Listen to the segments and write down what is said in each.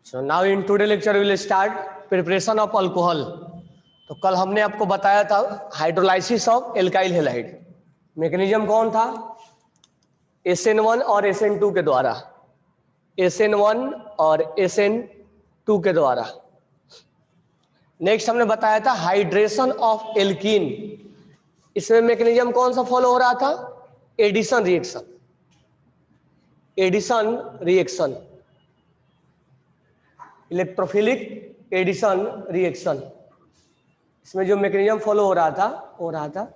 So now in today lecture we will start preparation of alcohol. तो कल हमने आपको बताया था hydrolysis of alkyl halide. Mechanism कौन था? SN1 और SN2 के द्वारा, SN1 और SN2 के द्वारा। नेक्स्ट हमने बताया था हाइड्रेशन ऑफ एल्कीन। इसमें मैकेनिज्म कौन सा फॉलो हो रहा था? Addition reaction, addition reaction, electrophilic addition reaction. इसमें जो मैकेनिज्म फॉलो हो रहा था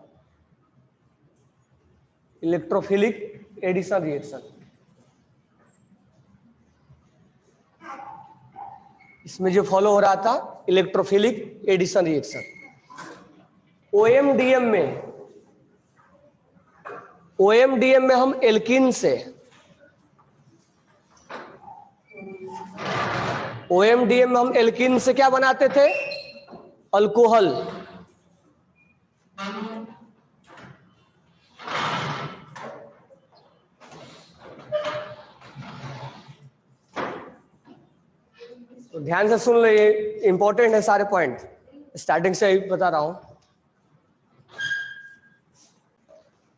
इलेक्ट्रोफिलिक एडिशन रिएक्शन। इसमें जो फॉलो हो रहा था इलेक्ट्रोफिलिक एडिशन रिएक्शन। OMDM में हम एल्कीन से, OMDM में हम एल्कीन से क्या बनाते थे? अल्कोहल। तो ध्यान से सुन लो, ये इंपॉर्टेंट है सारे पॉइंट, स्टार्टिंग से ही बता रहा हूं।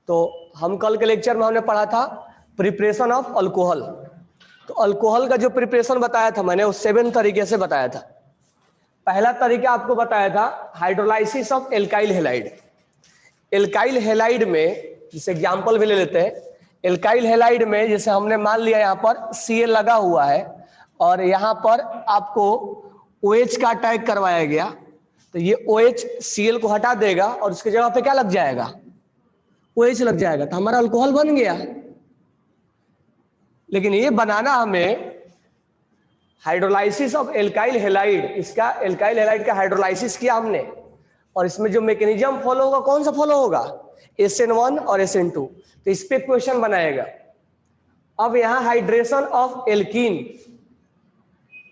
तो हम कल के लेक्चर में हमने पढ़ा था प्रिपरेशन ऑफ अल्कोहल। तो अल्कोहल का जो प्रिपरेशन बताया था मैंने, वो 7 तरीके से बताया था। पहला तरीका आपको बताया था hydrolysis of alkyl halide. Alkyl halide में, जैसे एग्जांपल भी ले लेते हैं, एल्काइल हैलाइड में जैसे हमने मान लिया यहाँ पर Cl लगा हुआ है और यहाँ पर आपको OH का अटैक करवाया गया, तो ये OH Cl को हटा देगा और उसकी जगह पे क्या लग जाएगा? OH लग जाएगा, तो हमारा अल्कोहल बन गया। लेकिन ये बनाना हमें हाइड्रोलाइसिस ऑफ एल्काइल हैलाइड, इसका एल्काइल हैलाइड का हाइड्रोलाइसिस किया हमने, और इसमें जो मैकेनिज्म फॉलो होगा कौन सा फॉलो होगा? SN1 और SN2। तो इस पे क्वेश्चन बनाएगा। अब यहाँ हाइड्रेशन ऑफ एल्कीन,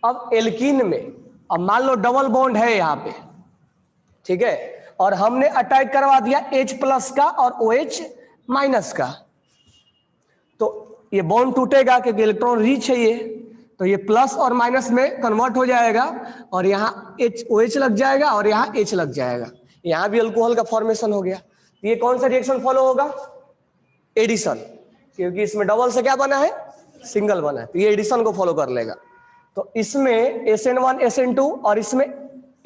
अब एल्कीन में अब मान लो डबल बॉन्ड है यहाँ पे, ठीक है, और हमने अटैक करवा दिया H+ का और OH- का, तो ये बॉन्ड टूटेगा क्योंकि इलेक्ट्रॉन रिच है ये, तो ये प्लस और माइनस में कन्वर्ट हो जाएगा और यहाँ OH लग जाएगा और यहाँ H लग जाएगा। यहाँ भी अल्कोहल का फॉर्मेशन हो गया। तो ये कौन सा रिएक्शन फॉलो होगा? एडिशन, क्योंकि इसमें डबल से क्या बना है? सिंगल बना है, तो ये एडिशन को फॉलो कर लेगा। तो इसमें SN1 SN2 और इसमें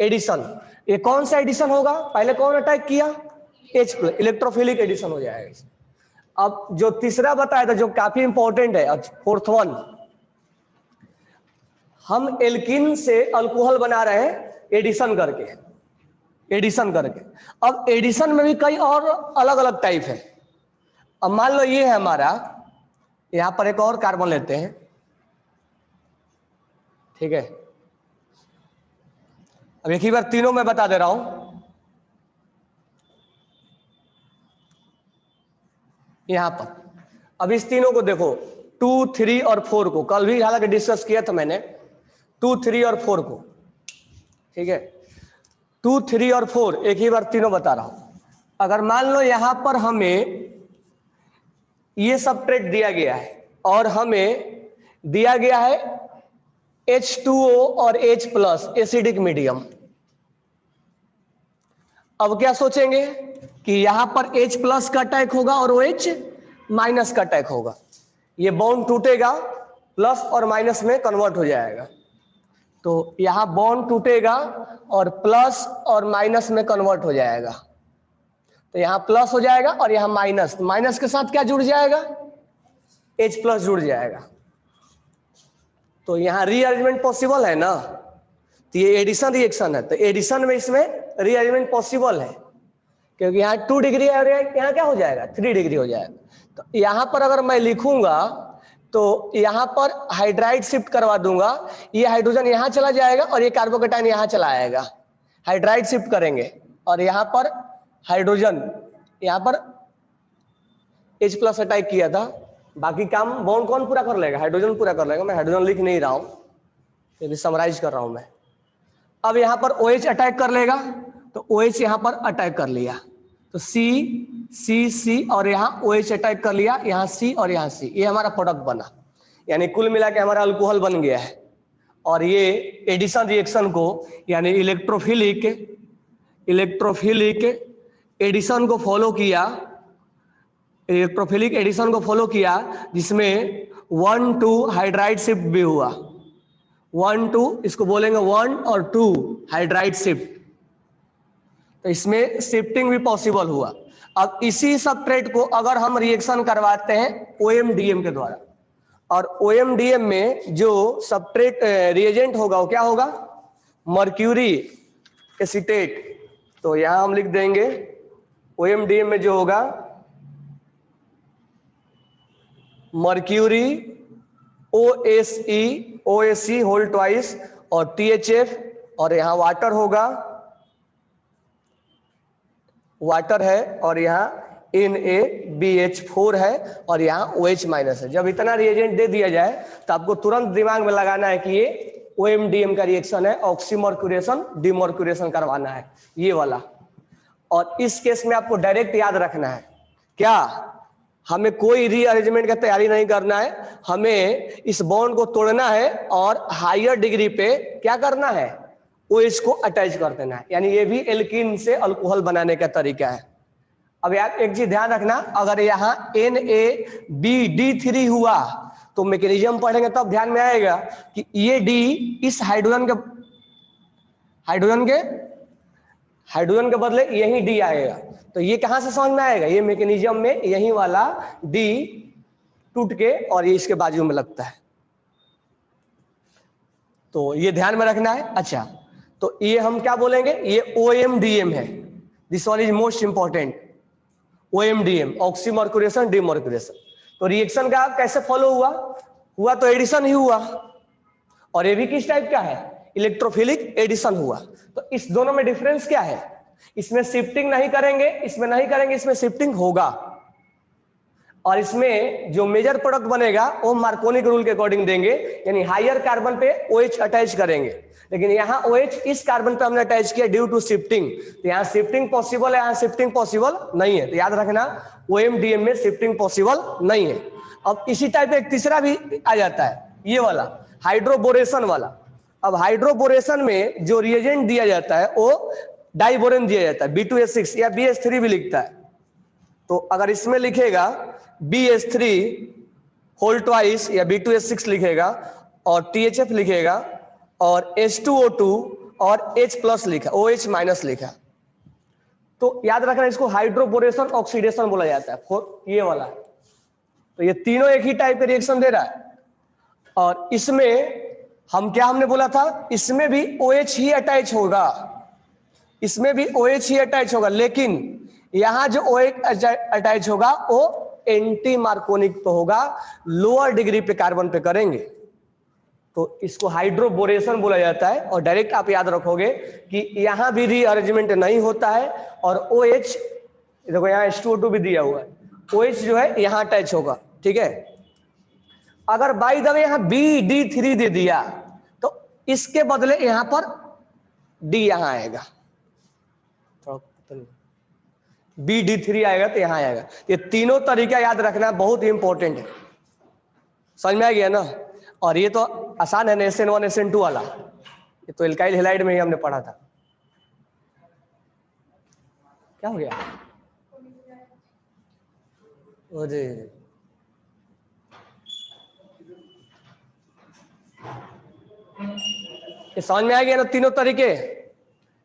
एडिशन, ये कौन सा एडिशन होगा? पहले कौन अटैक किया? H+, इलेक्ट्रोफिलिक एडिशन हो जाएगा। अब जो तीसरा बताया था जो काफी इंपॉर्टेंट है, 4th वन, हम एल्कीन से अल्कोहल बना रहे हैं एडिशन करके, एडिशन करके। अब एडिशन में भी कई और अलग अलग टाइप है। अब मान लो ये है हमारा, यहां पर एक और कार्बन लेते हैं, ठीक है। अब एक ही बार तीनों में बता दे रहा हूं। यहां पर अब इस तीनों को देखो, 2, 3 और 4 को कल भी हालांकि डिस्कस किया था मैंने, 2, 3 और 4 को, ठीक है। 2, 3 और 4 एक ही बार तीनों बता रहा हूं। अगर मान लो यहां पर हमें ये सब्ट्रैक्ट दिया गया है और हमें दिया गया है H2O और H+ एसिडिक मीडियम। अब क्या सोचेंगे कि यहां पर H+ का अटैक होगा और OH- का अटैक होगा, ये बॉन्ड टूटेगा, प्लस और माइनस में कन्वर्ट हो जाएगा। तो यहां बॉन्ड टूटेगा और प्लस और माइनस में कन्वर्ट हो जाएगा, तो यहां प्लस हो जाएगा और यहां माइनस, माइनस के साथ क्या जुड़ जाएगा? H+ जुड़ जाएगा। तो यहां रीअरेंजमेंट पॉसिबल है ना, तो ये एडिशन रिएक्शन है, तो एडिशन में इसमें रीअरेंजमेंट पॉसिबल है, क्योंकि यहाँ 2 डिग्री है और यहाँ क्या हो जाएगा? 3 डिग्री हो जाएगा। तो यहाँ पर अगर मैं लिखूंगा तो यहाँ पर हाइड्राइड शिफ्ट करवा दूंगा, ये हाइड्रोजन यहाँ चला जाएगा और ये कार्बोकेटाइन यहाँ चला आएगा। हाइड्राइड शिफ्ट करेंगे और यहाँ पर हाइड्रोजन, यहाँ पर H+ अटैक किया था, बाकी काम बॉन्ड कौन पूरा कर लेगा? हाइड्रोजन पूरा कर लेगा। मैं हाइड्रोजन लिख नहीं रहा हूं, ये समराइज कर रहा हूं मैं। अब यहाँ पर OH अटैक कर लेगा, तो OH यहाँ पर अटैक कर लिया, तो C और यहाँ OH अटैक कर लिया, यहाँ C और यहाँ C, ये हमारा प्रोडक्ट बना। यानी कुल मिला के हमारा अल्कोहल बन गया है। और ये एडिशन रिएक्शन को यानी इलेक्ट्रोफिलिक एडिशन को फॉलो किया, इलेक्ट्रोफिलिक एडिशन को फॉलो किया, जिसमें 1-2 हाइड्राइड शिफ्ट भी हुआ। 1-2 इसको बोलेंगे 1 और 2 हाइड्राइड शिफ्ट, तो इसमें शिफ्टिंग भी पॉसिबल हुआ। अब इसी सबस्ट्रेट को अगर हम रिएक्शन करवाते हैं OMDM के द्वारा, और OMDM में जो सबस्ट्रेट रिएजेंट होगा वो क्या होगा, मर्क्यूरी एसीटेट। तो यहां हम लिख देंगे OMDM में जो होगा मर्क्यूरी OSE होल ट्वाइस और THF, और यहां वाटर होगा, वाटर है, और यहाँ NaBH4 है, और यहाँ OH माइनस है। जब इतना रिएजेंट दे दिया जाए तो आपको तुरंत दिमाग में लगाना है कि ये OMDM का रिएक्शन है, ऑक्सीमर्क्यूरेशन डिमर्क्यूरेशन करवाना है, ये वाला। और इस केस में आपको डायरेक्ट याद रखना है क्या, हमें कोई रीअरेंजमेंट का तैयारी नहीं करना है, हमें इस बॉन्ड को तोड़ना है और हायर डिग्री पे क्या करना है, OH को अटैच कर देना है। यानी ये भी एल्कीन से अल्कोहल बनाने का तरीका है। अब यार एक चीज ध्यान रखना, अगर यहाँ NaBD3 हुआ तो मैकेनिज्म पढ़ेंगे तब ध्यान में आएगा कि ये D इस हाइड्रोजन के बदले यही D आएगा। तो ये कहां से समझ में आएगा, ये मैकेनिज्म में यही वाला D टूट के और ये इसके बाजू में लगता है, तो ये ध्यान में रखना है। अच्छा, तो ये हम क्या बोलेंगे, ये OMDM है, this one is most important, OMDM oxymercuration demercuration. तो रिएक्शन का कैसे फॉलो हुआ तो एडिशन ही हुआ, और ये भी किस टाइप का है, इलेक्ट्रोफिलिक एडिशन हुआ। तो इस दोनों में डिफरेंस क्या है, इसमें शिफ्टिंग नहीं करेंगे, इसमें शिफ्टिंग होगा, और इसमें जो मेजर प्रोडक्ट बनेगा वो मार्कोनी के रूल के अकॉर्डिंग देंगे, यानी हायर कार्बन पे OH अटैच करेंगे। लेकिन यहाँ OH इस कार्बन पे हमने अटैच किया ड्यू टू शिफ्टिंग, तो यहाँ शिफ्टिंग पॉसिबल है, यहाँ शिफ्टिंग पॉसिबल नहीं है। तो याद रखना OMDM में शिफ्टिंग पॉसिबल नहीं है। अब इसी टाइप एक तीसरा भी आ जाता है, ये वाला हाइड्रोबोरेशन वाला। अब हाइड्रोबोरेशन में जो रिएजेंट दिया जाता है वो डाइबोरेन दिया जाता है, B2H6 या BH3 भी लिखता है। तो अगर इसमें लिखेगा BH3 होल ट्वाइस या B2H6 लिखेगा, और THF लिखेगा, और H2O2 और H+ लिखा, OH माइनस लिखा, तो याद रखना इसको हाइड्रोबोरेशन ऑक्सीडेशन बोला जाता है, ये वाला। तो ये तीनों एक ही टाइप के रिएक्शन दे रहा है, और इसमें हमने बोला था इसमें भी OH ही अटैच होगा, लेकिन यहां जो OH अटैच होगा वो एंटी मार्कोनिक पे होगा, लोअर डिग्री पे कार्बन पे करेंगे, तो इसको हाइड्रोबोरेशन बोला जाता है। और डायरेक्ट आप याद रखोगे कि यहां भी रीअरेंजमेंट नहीं होता है, और OH देखो यहाँ H2O2 भी दिया हुआ है, OH जो है यहां अटैच होगा, ठीक है। अगर बाई द वे यहाँ BD3 दे दिया तो इसके बदले यहां पर D यहां आएगा, BD3 आएगा तो यहां आएगा। ये तीनों तरीका याद रखना बहुत ही इंपॉर्टेंट है, समझ में आ गया ना। और ये तो आसान है ना, SN1 SN2 वाला, ये तो एल्काइल हैलाइड में ही हमने पढ़ा था। क्या हो गया, अरे ये समझ में आ गया ना तीनों तरीके,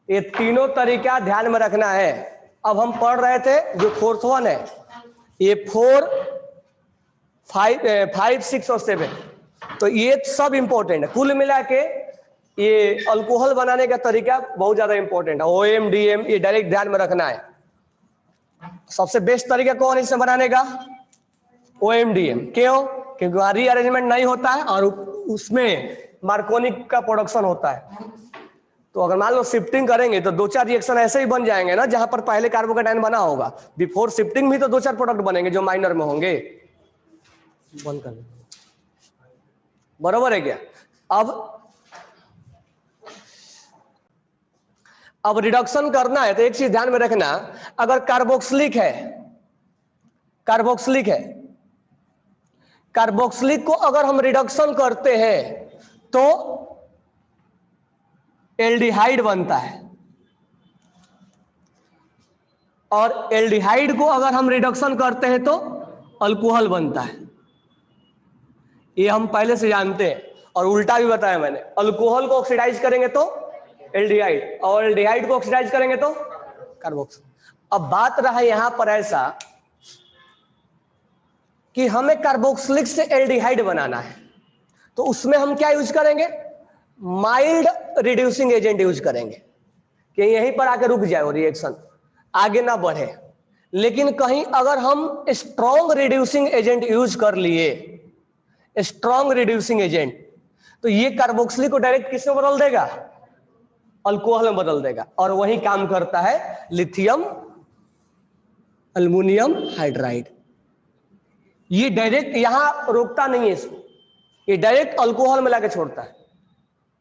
ये तीनों तरीका ध्यान में रखना है। अब हम पढ़ रहे थे जो 4th वन है, ये 4, 5, 6 और 7, तो ये सब इंपॉर्टेंट है। कुल मिला के ये अल्कोहल बनाने का तरीका बहुत ज्यादा इंपॉर्टेंट है। OMDM ये डायरेक्ट ध्यान में रखना है। सबसे बेस्ट तरीका कौन है इसे बनाने का, OMDM। क्यों, क्योंकि वहां रीअरेंजमेंट नहीं होता है और उसमें मार्कोनिक का प्रोडक्शन होता है। तो अगर मान लो शिफ्टिंग करेंगे तो 2-4 रिएक्शन ऐसे ही बन जाएंगे ना, जहां पर पहले कार्बोकेटाइन बना होगा, बिफोर शिफ्टिंग भी तो 2-4 प्रोडक्ट बनेंगे जो माइनर में होंगे। बंद कर, बरोबर है क्या। अब रिडक्शन करना है तो एक चीज ध्यान में रखना, अगर कार्बोक्सिलिक को अगर हम रिडक्शन करते हैं तो एल्डिहाइड बनता है, और एल्डिहाइड को अगर हम रिडक्शन करते हैं तो अल्कोहल बनता है। ये हम पहले से जानते हैं, और उल्टा भी बताया मैंने, अल्कोहल को ऑक्सीडाइज करेंगे तो एल्डिहाइड, और एल्डिहाइड को ऑक्सीडाइज करेंगे तो कार्बोक्सिल। अब बात रहा यहां पर ऐसा कि हमें कार्बोक्सिलिक से एल्डिहाइड बनाना है, तो उसमें हम क्या यूज करेंगे? माइल्ड रिड्यूसिंग एजेंट यूज करेंगे कि यहीं पर आके रुक जाए वो रिएक्शन, आगे ना बढ़े। लेकिन कहीं अगर हम स्ट्रॉन्ग रिड्यूसिंग एजेंट यूज कर लिए, स्ट्रॉन्ग रिड्यूसिंग एजेंट, तो ये कार्बोक्सिलिक को डायरेक्ट किस में बदल देगा? अल्कोहल में बदल देगा, और वही काम करता है लिथियम अल्युमिनियम हाइड्राइड। ये डायरेक्ट यहां रोकता नहीं है इसको, ये डायरेक्ट अल्कोहल में लाके छोड़ता है।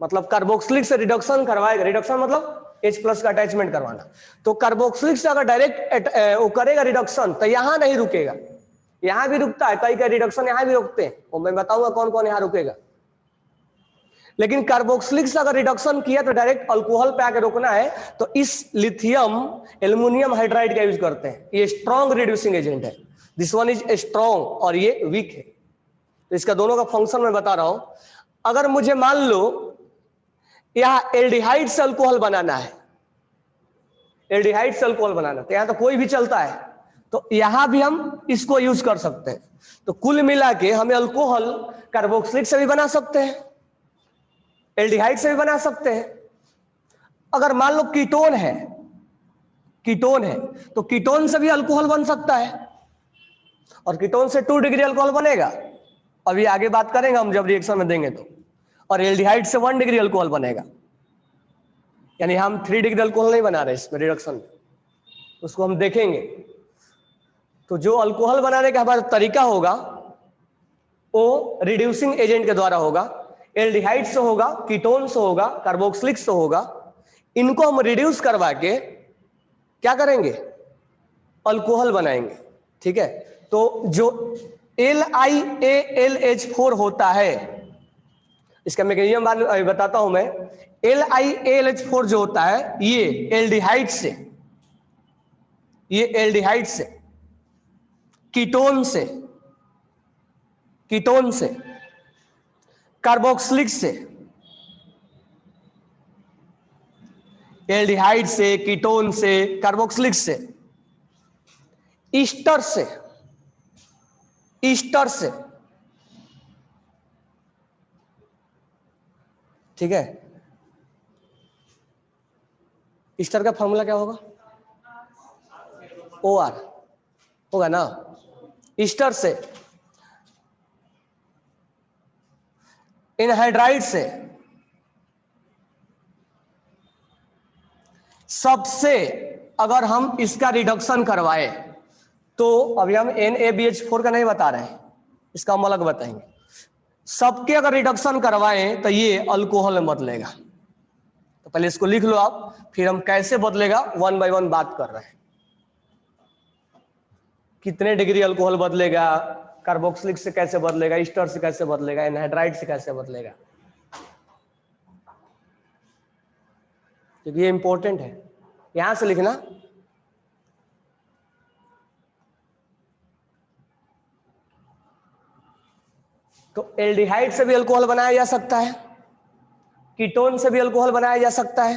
मतलब कार्बोक्सिलिक से रिडक्शन करवाएगा, रिडक्शन मतलब H+ का अटैचमेंट करवाना। तो कार्बोक्सिलिक से अगर डायरेक्ट वो करेगा रिडक्शन, तो यहां नहीं रुकेगा, यहां भी रुकता है, कई रिडक्शन यहां भी रुकते हैं, और मैं बताऊंगा कौन कौन यहां रुकेगा। लेकिन कार्बोक्सिलिक से अगर रिडक्शन किया तो डायरेक्ट अल्कोहल पे आके रोकना है, तो इस लिथियम एल्युमिनियम हाइड्राइड का यूज करते हैं। ये स्ट्रॉन्ग रिड्यूसिंग एजेंट है, दिस वन इज स्ट्रॉन्ग और ये वीक है। तो इसका दोनों का फंक्शन मैं बता रहा हूं। अगर मुझे मान लो यहां एल्डिहाइड से अल्कोहल बनाना है, एल्डिहाइड से अल्कोहल बनाना, तो यहां तो कोई भी चलता है, तो यहां भी हम इसको यूज कर सकते हैं। तो कुल मिला के हमें अल्कोहल कार्बोक्सिलिक से भी बना सकते हैं, एल्डिहाइड से भी बना सकते हैं। अगर मान लो कीटोन है, कीटोन है, तो कीटोन से भी अल्कोहल बन सकता है, और कीटोन से 2 डिग्री अल्कोहल बनेगा, अभी आगे बात करेंगे हम जब रिएक्शन में देंगे तो। और एल्डिहाइड से 1 डिग्री अल्कोहल बनेगा, यानी हम 3 डिग्री अल्कोहल नहीं बना रहे इसमें रिडक्शन में, उसको हम देखेंगे। तो जो अल्कोहल बनाने का हमारा तरीका होगा वो रिड्यूसिंग एजेंट के द्वारा होगा, एल्डिहाइड से होगा, कीटोन से होगा, कार्बोक्सिलिक से होगा। इनको हम रिड्यूस करवा के क्या करेंगे? अल्कोहल बनाएंगे। ठीक है, तो जो LiAlH4 होता है, इसका मैकेनिज्म बाद में बताता हूं मैं। LiAlH4 जो होता है, ये एल्डिहाइड से, ये एल्डिहाइड से, कीटोन से, कीटोन से, कार्बोक्सिलिक से, एल्डिहाइड से, कीटोन से, कार्बोक्सिलिक से, ईस्टर से, ईस्टर से, ठीक है। ईस्टर का फॉर्मूला क्या होगा? OR होगा ना। ईस्टर से, एनहाइड्राइड से, सबसे अगर हम इसका रिडक्शन करवाए, तो अभी हम NaBH4 का नहीं बता रहे हैं, इसका हम अलग बताएंगे। सबके अगर रिडक्शन करवाएं तो ये अल्कोहल में बदलेगा। तो पहले इसको लिख लो आप, फिर हम कैसे बदलेगा 1 बाय 1 बात कर रहे हैं। कितने डिग्री अल्कोहल बदलेगा, कार्बोक्सिलिक से कैसे बदलेगा, ईस्टर से कैसे बदलेगा, एनहाइड्राइड से कैसे बदलेगा, क्योंकि ये इंपॉर्टेंट है, यहां से लिखना। तो एल्डिहाइड से भी अल्कोहल बनाया जा सकता है, कीटोन से भी अल्कोहल बनाया जा सकता है,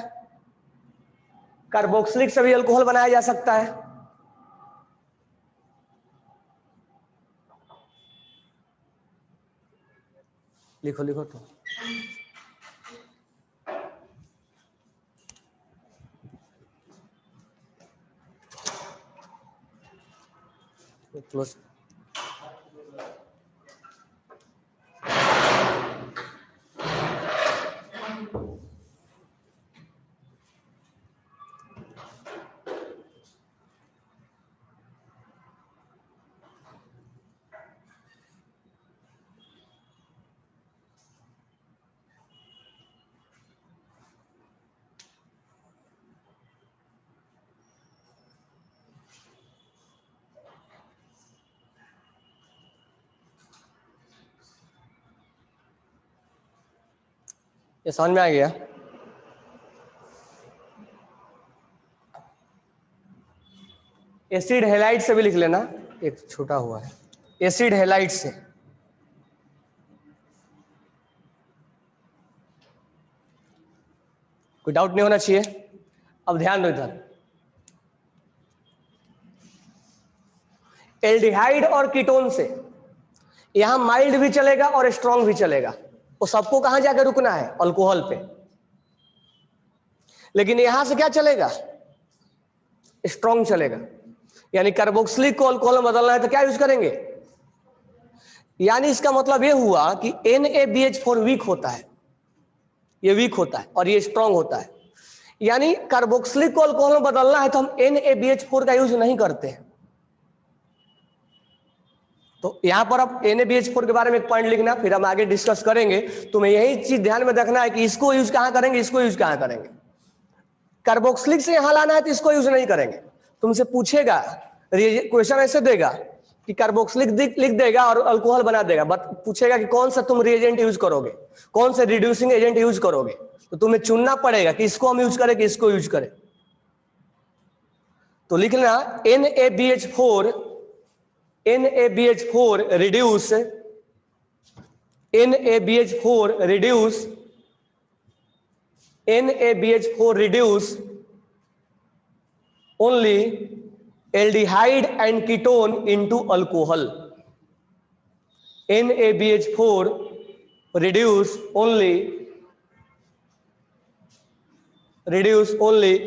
कार्बोक्सिलिक से भी अल्कोहल बनाया जा सकता है। लिखो लिखो तो। क्लोज। ये समझ में आ गया? एसिड हैलाइड से भी लिख लेना, एक छोटा हुआ है, एसिड हैलाइड से। कोई डाउट नहीं होना चाहिए। अब ध्यान दो इधर, एल्डिहाइड और कीटोन से यहां माइल्ड भी चलेगा और स्ट्रॉन्ग भी चलेगा, वो सबको कहां जाकर रुकना है, अल्कोहल पे। लेकिन यहां से क्या चलेगा, स्ट्रॉन्ग चलेगा। यानी कार्बोक्सिलिक को अल्कोहल में बदलना है तो क्या यूज करेंगे, यानी इसका मतलब ये हुआ कि NaBH4 वीक होता है, ये वीक होता है और ये स्ट्रॉन्ग होता है। यानी कार्बोक्सिलिक को अल्कोहल में बदलना है तो हम NaBH4 का यूज नहीं करते हैं। तो यहां पर अब NaBH4 के बारे में एक पॉइंट लिखना, फिर हम आगे डिस्कस करेंगे। तुम्हें यही चीज ध्यान में रखना है कि इसको यूज कहां करेंगे, इसको यूज कहां करेंगे। कार्बोक्सिलिक से यहां लाना है तो इसको यूज नहीं करेंगे। तुमसे पूछेगा, क्वेश्चन ऐसे देगा कि कार्बोक्सिलिक लिख देगा और अल्कोहल बना देगा, बट पूछेगा कि कौन सा तुम रिएजेंट यूज करोगे, कौन सा रिड्यूसिंग एजेंट यूज करोगे, तो तुम्हें चुनना पड़ेगा कि इसको हम यूज करें कि इसको यूज करें। तो लिख लेना NaBH4 reduce only aldehyde and ketone into alcohol. NaBH4 reduce only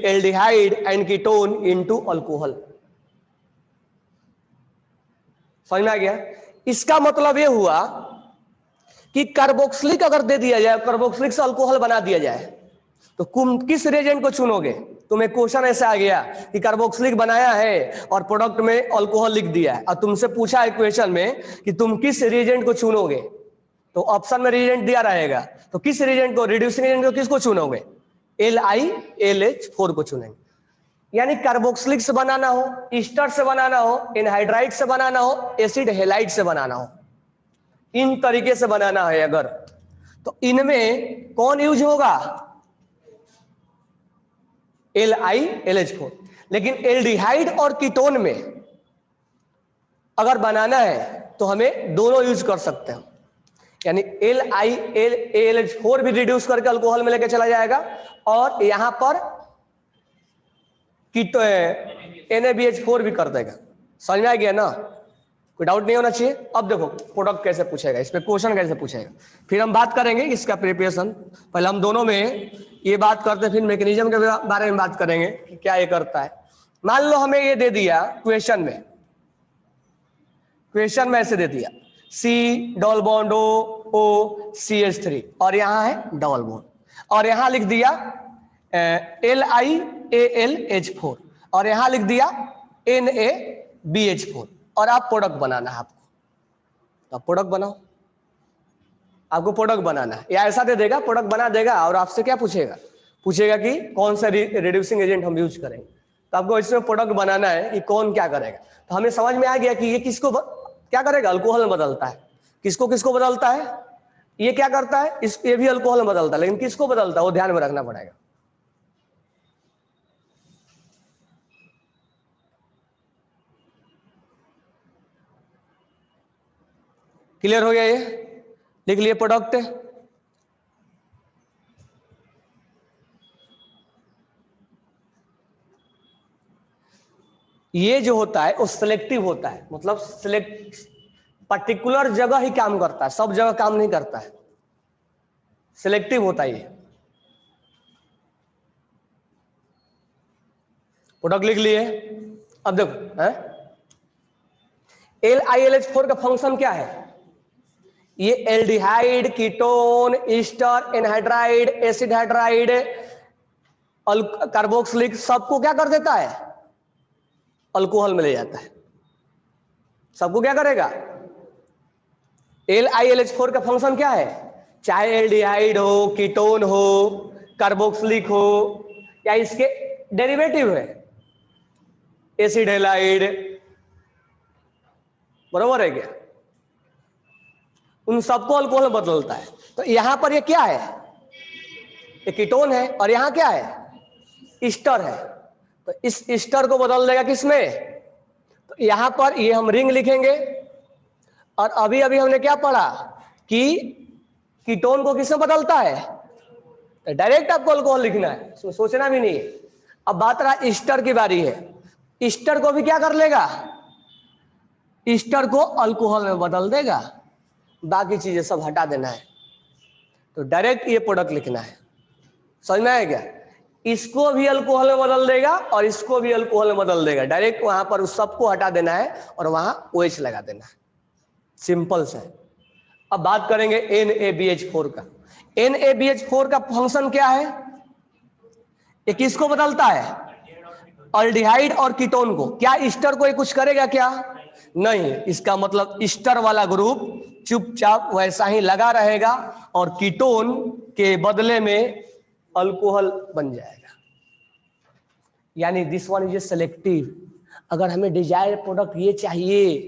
aldehyde and ketone into alcohol. समझ में आ गया। इसका मतलब यह हुआ कि कार्बोक्सिलिक अगर दे दिया जाए, कार्बोक्सिलिक से अल्कोहल बना दिया जाए, तो तुम किस रिएजेंट को चुनोगे। तुम्हें क्वेश्चन ऐसा आ गया कि कार्बोक्सिलिक बनाया है और प्रोडक्ट में अल्कोहल लिख दिया है, और तुमसे पूछा है क्वेश्चन में कि तुम किस रिएजेंट को चुनोगे, तो ऑप्शन में रिएजेंट दिया रहेगा, तो किस रिएजेंट को, रिड्यूसिंग एजेंट को किसको चुनोगे, LiLH4 को चुनेंगे। यानी कार्बोक्सिलिक से बनाना हो, ईस्टर से बनाना हो, एनहाइड्राइड से बनाना हो, एसिड हैलाइड से बनाना हो, इन तरीके से बनाना है अगर, तो इनमें कौन यूज होगा, LiLH4। लेकिन एल्डिहाइड और कीटोन में अगर बनाना है तो हमें दोनों यूज कर सकते हैं। यानी LiLH4 भी रिड्यूस करके अल्कोहल में लेके चला जाएगा, और यहां पर NaBH4 भी कर देगा। समझ में आ गया ना, कोई डाउट नहीं होना चाहिए। अब देखो प्रोडक्ट कैसे पूछेगा, इस पे क्वेश्चन कैसे पूछेगा, फिर हम बात करेंगे इसका प्रिपरेशन। पहले हम दोनों में ये बात करते हैं, फिर मैकेनिज्म के बारे में बात करेंगे कि क्या ये करता है। मान लो हमें ये दे दिया क्वेश्चन में ऐसे दे दिया C double bond O CH3 और यहां है डबल बॉन्ड, और यहां लिख दिया LiAlH4 और यहां लिख दिया NaBH4, और आप प्रोडक्ट बनाना है आपको, तो आप प्रोडक्ट बनाओ। आपको प्रोडक्ट बनाना है, या ऐसा दे देगा प्रोडक्ट बना देगा, और आपसे क्या पूछेगा कि कौन सा रिड्यूसिंग एजेंट हम यूज करेंगे, तो आपको इसमें प्रोडक्ट बनाना है कि कौन क्या करेगा। तो हमें समझ में आ गया कि ये किसको क्या करेगा, अल्कोहल में बदलता है। किसको बदलता है, ये क्या करता है, ये भी अल्कोहल में बदलता है, लेकिन किसको बदलता है वो ध्यान में रखना पड़ेगा। क्लियर हो गया, ये लिख लिए प्रोडक्ट। ये जो होता है वो सिलेक्टिव होता है, मतलब पर्टिकुलर जगह ही काम करता है, सब जगह काम नहीं करता है, सिलेक्टिव होता है ये। प्रोडक्ट लिख लिए। अब देखो LiLH4 का फंक्शन क्या है, ये aldehyde, ketone, Easter, anhydride, acid hydride, carboxylic सबको क्या कर देता है, अल्कोहल में ले जाता है। सबको क्या करेगा, LiLH4 का फंक्शन क्या है, चाहे एल्डिहाइड हो, कीटोन हो, कार्बोक्सिलिक हो, या इसके डेरिवेटिव है एसिड हैलाइड, बरोबर है क्या, उन सबको अल्कोहल में बदलता है। तो यहां पर ये क्या है, ये कीटोन है, और यहां क्या है, ईस्टर है, तो इस ईस्टर को बदल देगा किसमें, यहां पर ये हम रिंग लिखेंगे, और अभी अभी हमने क्या पढ़ा कि कीटोन को किसमें बदलता है, तो डायरेक्ट आपको अल्कोहल लिखना है, सोचना भी नहीं है। अब बात रहा ईस्टर की बारी है, ईस्टर को भी क्या कर लेगा, ईस्टर को अल्कोहल में बदल देगा, बाकी चीजें सब हटा देना है, तो डायरेक्ट ये प्रोडक्ट लिखना है। समझ में आया क्या, इसको भी अल्कोहल में बदल देगा और इसको भी अल्कोहल में बदल देगा, डायरेक्ट वहां पर उस सबको हटा देना है और वहां OH लगा देना है, सिंपल से। अब बात करेंगे NaBH4 का। NaBH4 का फंक्शन क्या है, ये किसको बदलता है, अल्डिहाइड और कीटोन को। क्या ईस्टर को ये कुछ करेगा क्या, नहीं, इसका मतलब ईस्टर वाला ग्रुप चुपचाप वैसा ही लगा रहेगा और कीटोन के बदले में अल्कोहल बन जाएगा। यानी दिस वन इज सेलेक्टिव। अगर हमें डिजायर्ड प्रोडक्ट ये चाहिए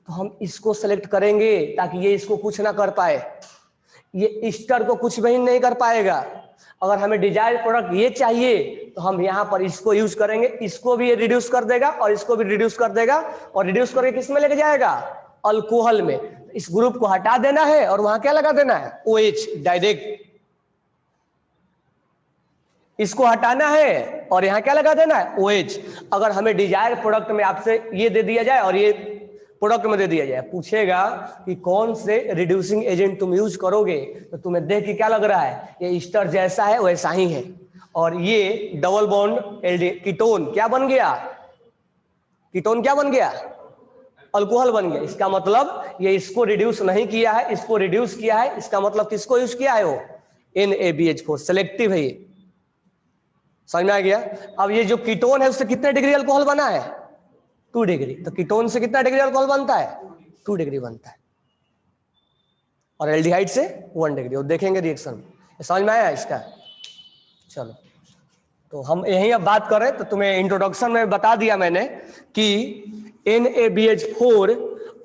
तो हम इसको सेलेक्ट करेंगे ताकि ये इसको कुछ ना कर पाए, ये ईस्टर को कुछ भी नहीं कर पाएगा। अगर हमें डिजायर्ड प्रोडक्ट ये चाहिए तो हम यहाँ पर इसको यूज करेंगे, इसको भी ये रिड्यूस कर देगा और इसको भी रिड्यूस कर देगा, और रिड्यूस करके किस में लेके जाएगा, अल्कोहल में। इस ग्रुप को हटा देना है और वहां क्या लगा देना है, OH डायरेक्ट। इसको हटाना है और यहाँ क्या लगा देना है, OH। अगर हमें डिजायर प्रोडक्ट में आपसे ये दे दिया जाए और ये प्रोडक्ट में दे दिया जाए, पूछेगा कि कौन से रिड्यूसिंग एजेंट तुम यूज करोगे, तो तुम्हें देख के क्या लग रहा है, ये ईस्टर जैसा है वैसा ही है, और ये डबल बॉन्ड कीटोन क्या बन गया, कीटोन क्या बन गया, अल्कोहल बन गया। इसका मतलब ये इसको रिड्यूस नहीं किया है, इसको रिड्यूस किया है, इसका मतलब किसको यूज किया है, वो NaBH4 सेलेक्टिव है ये। समझ में आ गया। अब ये जो कीटोन है उससे कितने डिग्री अल्कोहल बना है, 2 डिग्री। तो कीटोन से कितना डिग्री अल्कोहल बनता है, 2 डिग्री बनता है, और एल्डिहाइड से 1 डिग्री। और देखेंगे रिएक्शन, समझ में आया इसका। चलो तो हम यही अब बात कर रहे हैं, तो तुम्हें इंट्रोडक्शन में बता दिया मैंने कि NaBH4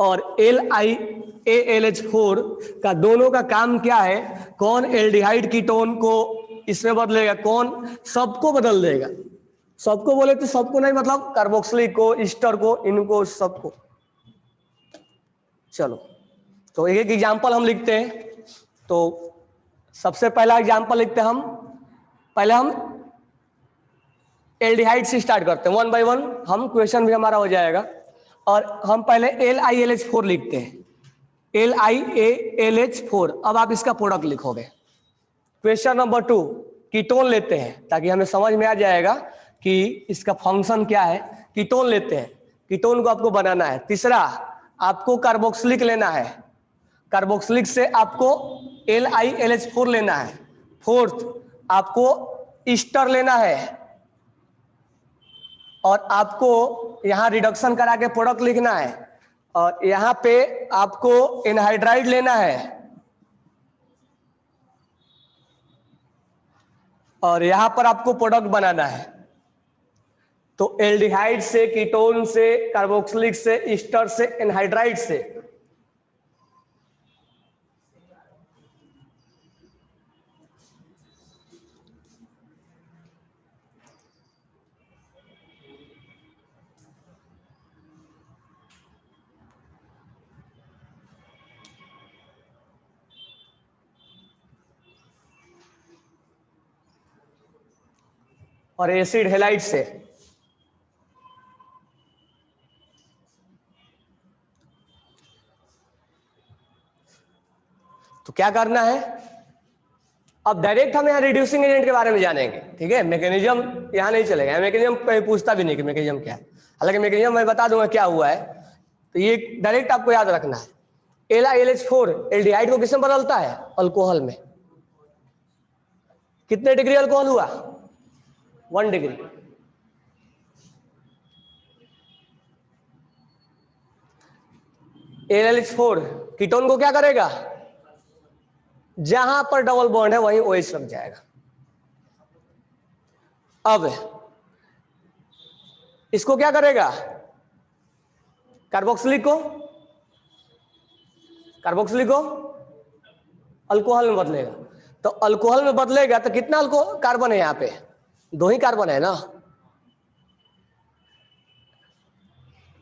और LiAlH4 का दोनों का काम क्या है, कौन एल्डिहाइड कीटोन को इसमें बदलेगा, कौन सबको बदल देगा। सबको बोले तो सबको नहीं, मतलब कार्बोक्सिलिक को, ईस्टर को, इनको सबको। चलो तो एक एक एग्जांपल हम लिखते हैं। तो सबसे पहला एग्जांपल लिखते हैं हम, पहले हम एल्डिहाइड से स्टार्ट करते हैं, 1 बाय 1 हम, क्वेश्चन भी हमारा हो जाएगा। और हम पहले LiAlH4 लिखते हैं, LiAlH4। अब आप इसका प्रोडक्ट लिखोगे। क्वेश्चन नंबर 2 कीटोन लेते हैं, ताकि हमें समझ में आ जाएगा कि इसका फंक्शन क्या है। कीटोन लेते हैं, कीटोन को आपको बनाना है। तीसरा आपको कार्बोक्सिलिक लेना है, कार्बोक्सिलिक से आपको LiLH4 लेना है। फोर्थ आपको ईस्टर लेना है, और आपको यहां रिडक्शन करा के प्रोडक्ट लिखना है, और यहां पे आपको एनहाइड्राइड लेना है, और यहां पर आपको प्रोडक्ट बनाना है। तो एल्डिहाइड से, कीटोन से, कार्बोक्सिलिक से, ईस्टर से, एनहाइड्राइड से। और एसिड हेलाइड से। तो क्या करना है, अब डायरेक्ट हम यहाँ रिड्यूसिंग एजेंट के बारे में जानेंगे, ठीक है। मैकेनिज्म यहाँ नहीं चलेगा, मैकेनिज्म कहीं पूछता भी नहीं कि मैकेनिज्म क्या है, हालांकि मैकेनिज्म मैं बता दूंगा क्या हुआ है। तो ये डायरेक्ट आपको याद रखना है। LiLH4 एल्डिहाइड को किसमें बदलता है, अल्कोहल में। कितने डिग्री अल्कोहल हुआ, 1 डिग्री। LiLH4 कीटोन को क्या करेगा, जहां पर डबल बॉन्ड है वहीं OH लग जाएगा। अब इसको क्या करेगा, कार्बोक्सिलिक को अल्कोहल में बदलेगा। तो अल्कोहल में बदलेगा तो कितना अल्कोहल कार्बन है, यहाँ पे 2 ही कार्बन है ना।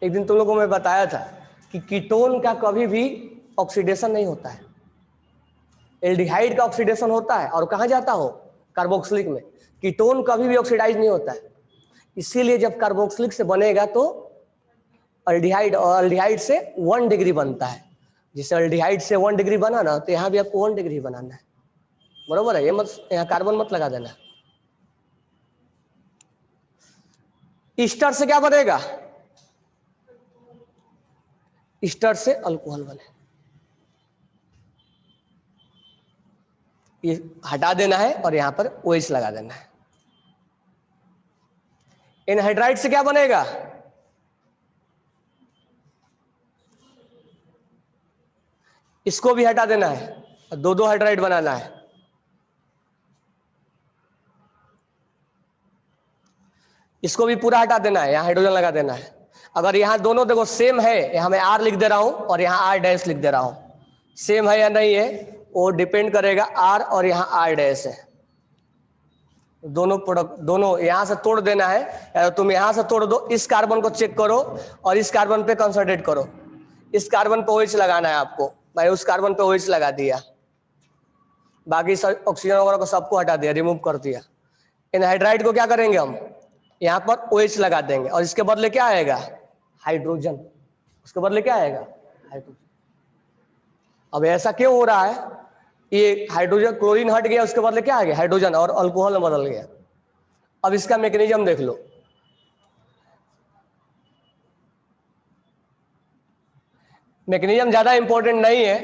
एक दिन तुम लोगों को मैं बताया था कि कीटोन का कभी भी ऑक्सीडेशन नहीं होता है। एल्डिहाइड का ऑक्सीडेशन होता है और कहाँ जाता हो, कार्बोक्सिलिक में। कीटोन कभी भी ऑक्सीडाइज नहीं होता है, इसीलिए जब कार्बोक्सिलिक से बनेगा तो अल्डिहाइड, और अल्डिहाइड से 1 डिग्री बनता है। जिसे अल्डिहाइड से 1 डिग्री बना ना, तो यहाँ भी आपको 1 डिग्री बनाना है, बरोबर है। ये मत, यहाँ कार्बन मत लगा देना। ईस्टर से क्या बनेगा, ईस्टर से अल्कोहल बने। ये हटा देना है और यहां पर OH लगा देना है। एनहाइड्राइड से क्या बनेगा, इसको भी हटा देना है, 2-2 हाइड्राइड बनाना है। इसको भी पूरा हटा देना है, यहाँ हाइड्रोजन लगा देना है। अगर यहाँ दोनों देखो सेम है, यहाँ मैं R लिख दे रहा हूं और यहाँ R डैश लिख दे रहा हूं, सेम है या नहीं है वो डिपेंड करेगा। R और यहाँ R डैश है, दोनों प्रोडक्ट, दोनों यहां से तोड़ देना है, या तुम यहां से तोड़ दो। इस कार्बन को चेक करो और इस कार्बन पे कंसंट्रेट करो। इस कार्बन पे OH लगाना है आपको, मैं उस कार्बन पे OH लगा दिया, बाकी सब ऑक्सीजन वगैरह को सबको हटा दिया, रिमूव कर दिया। एनहाइड्राइड को क्या करेंगे हम, यहाँ पर OH लगा देंगे और इसके बदले क्या आएगा, हाइड्रोजन। उसके बदले क्या आएगा, हाइड्रोजन। अब ऐसा क्यों हो रहा है, ये हाइड्रोजन, क्लोरीन हट गया, उसके बदले क्या आ गया, हाइड्रोजन, और अल्कोहल में बदल गया। अब इसका मैकेनिज्म देख लो, मैकेनिज्म ज्यादा इंपॉर्टेंट नहीं है।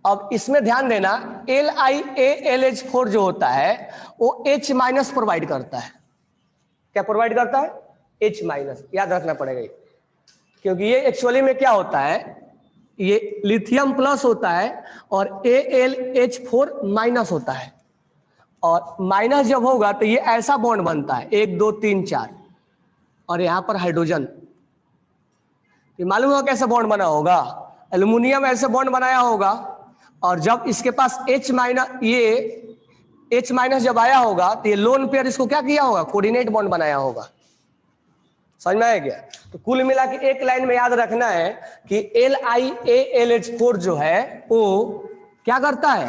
अब इसमें ध्यान देना, LiAlH4 जो होता है वो H- प्रोवाइड करता है। क्या प्रोवाइड करता है, H-, याद रखना पड़ेगा ये, क्योंकि ये एक्चुअली में क्या होता है, ये लिथियम प्लस होता है और AlH4- होता है। और माइनस जब होगा तो ये ऐसा बॉन्ड बनता है 1 2 3 4, और यहां पर हाइड्रोजन। ये मालूम होगा कैसे बॉन्ड बना होगा, एल्युमिनियम ऐसे बॉन्ड बनाया होगा, और जब इसके पास ये H- जब आया होगा तो ये लोन पेयर इसको क्या किया होगा, कोऑर्डिनेट बॉन्ड बनाया होगा। समझ में आया क्या। तो कुल मिला के एक लाइन में याद रखना है कि LiAlH4 जो है वो क्या करता है,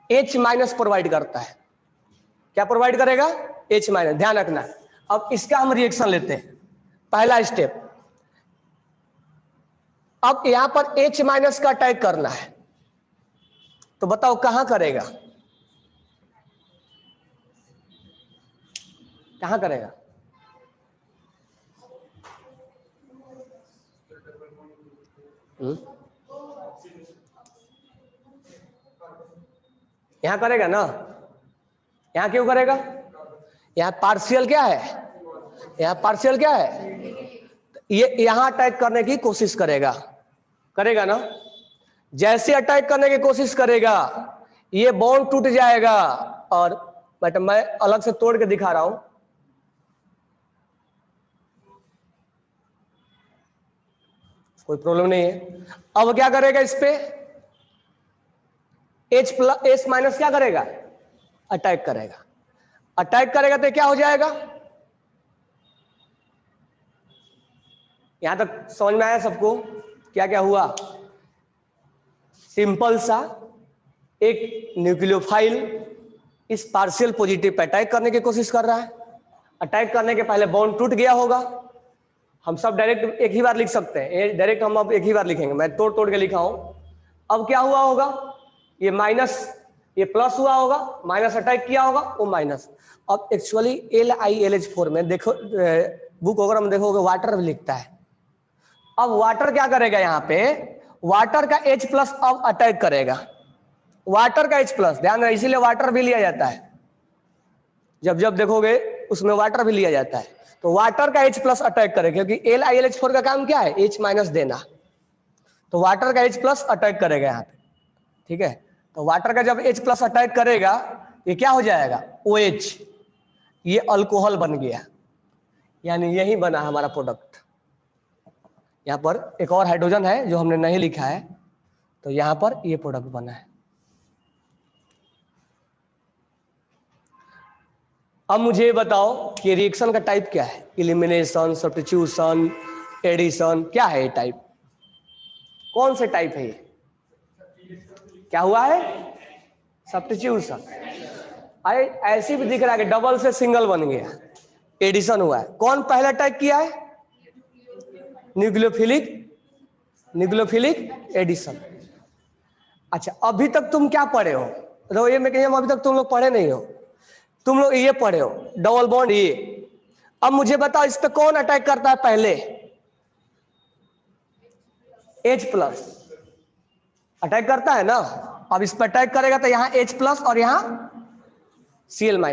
H- प्रोवाइड करता है। क्या प्रोवाइड करेगा, H-, ध्यान रखना। अब इसका हम रिएक्शन लेते हैं, पहला स्टेप। अब यहां पर H- का अटैक करना है, तो बताओ कहां करेगा, कहां करेगा, यहां करेगा ना। यहां क्यों करेगा, यहां पार्शियल क्या है, यहां पार्शियल क्या है, ये यहां अटैक करने की कोशिश करेगा, करेगा ना। जैसे अटैक करने की कोशिश करेगा ये बॉन्ड टूट जाएगा, और बट मैं अलग से तोड़ के दिखा रहा हूं, कोई प्रॉब्लम नहीं है। अब क्या करेगा, इस पे H+ क्या करेगा, अटैक करेगा। अटैक करेगा तो क्या हो जाएगा, यहां तक समझ में आया सबको, क्या क्या हुआ। सिंपल सा, एक न्यूक्लियोफाइल इस पार्शियल पॉजिटिव पे अटैक करने की कोशिश कर रहा है। अटैक करने के पहले बॉन्ड टूट गया होगा, हम सब डायरेक्ट एक ही बार लिख सकते हैं, डायरेक्ट हम अब एक ही बार लिखेंगे, मैं तोड़ तोड़ के लिखा हूं। अब क्या हुआ होगा, ये माइनस, ये प्लस हुआ होगा, माइनस अटैक किया होगा, वो माइनस। अब एक्चुअली LiAlH4 में देखो, बुक अगर हम देखोगे वाटर भी लिखता है। अब वाटर क्या करेगा, यहां पे वाटर का H+ अब अटैक करेगा, वाटर का H+, ध्यान रहे, इसीलिए वाटर भी लिया जाता है, जब जब देखोगे उसमें वाटर भी लिया जाता है। तो वाटर का H+ अटैक करेगा, क्योंकि LiAlH4 का काम क्या है, H- देना। तो वाटर का H+ अटैक करेगा यहाँ पे, ठीक है। तो वाटर का जब H+ अटैक करेगा, ये क्या हो जाएगा, OH, ये अल्कोहल बन गया, यानी यही बना हमारा प्रोडक्ट। यहाँ पर एक और हाइड्रोजन है जो हमने नहीं लिखा है, तो यहाँ पर ये प्रोडक्ट बना है। अब मुझे बताओ कि रिएक्शन का टाइप क्या है, इलिमिनेशन, सब्स्टिट्यूशन, एडिशन। क्या है ये टाइप? कौन से टाइप है ये? क्या हुआ है? सब्स्टिट्यूशन। अरे ऐसी भी दिख रहा है कि डबल से सिंगल बन गया, एडिशन हुआ है। कौन पहला टाइप किया है? Nucleophilic, nucleophilic addition. अच्छा, अभी तक तुम क्या पढ़े हो? तो ये मैकेनिज्म अभी तक तुम लोग पढ़े नहीं हो। तुम लोग ये पढ़े हो डबल बॉन्ड ये। अब मुझे बताओ इस पे कौन अटैक करता है पहले? H+ अटैक करता है ना। अब इस पर अटैक करेगा तो यहाँ H+ और यहाँ Cl-,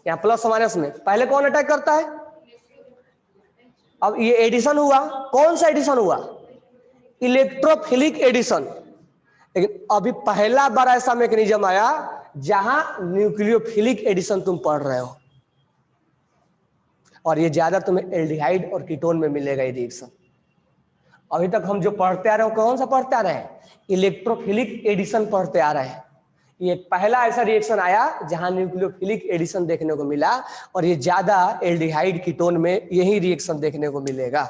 यहाँ प्लस माइनस में पहले कौन अटैक करता है? अब ये एडिशन हुआ, कौन सा एडिशन हुआ? Electrophilic addition. लेकिन अभी पहला बार ऐसा मैकेनिज्म आया जहां न्यूक्लियोफिलिक एडिशन तुम पढ़ रहे हो, और ये ज्यादा तुम्हें एल्डिहाइड और कीटोन में मिलेगा ये रिएक्शन। अभी तक हम जो पढ़ते आ रहे हो कौन सा पढ़ते आ रहे हैं? इलेक्ट्रोफिलिक एडिशन पढ़ते आ रहे हैं। ये पहला ऐसा रिएक्शन आया जहां न्यूक्लियोफिलिक एडिशन देखने को मिला, और ये ज्यादा एल्डिहाइड कीटोन में यही रिएक्शन देखने को मिलेगा।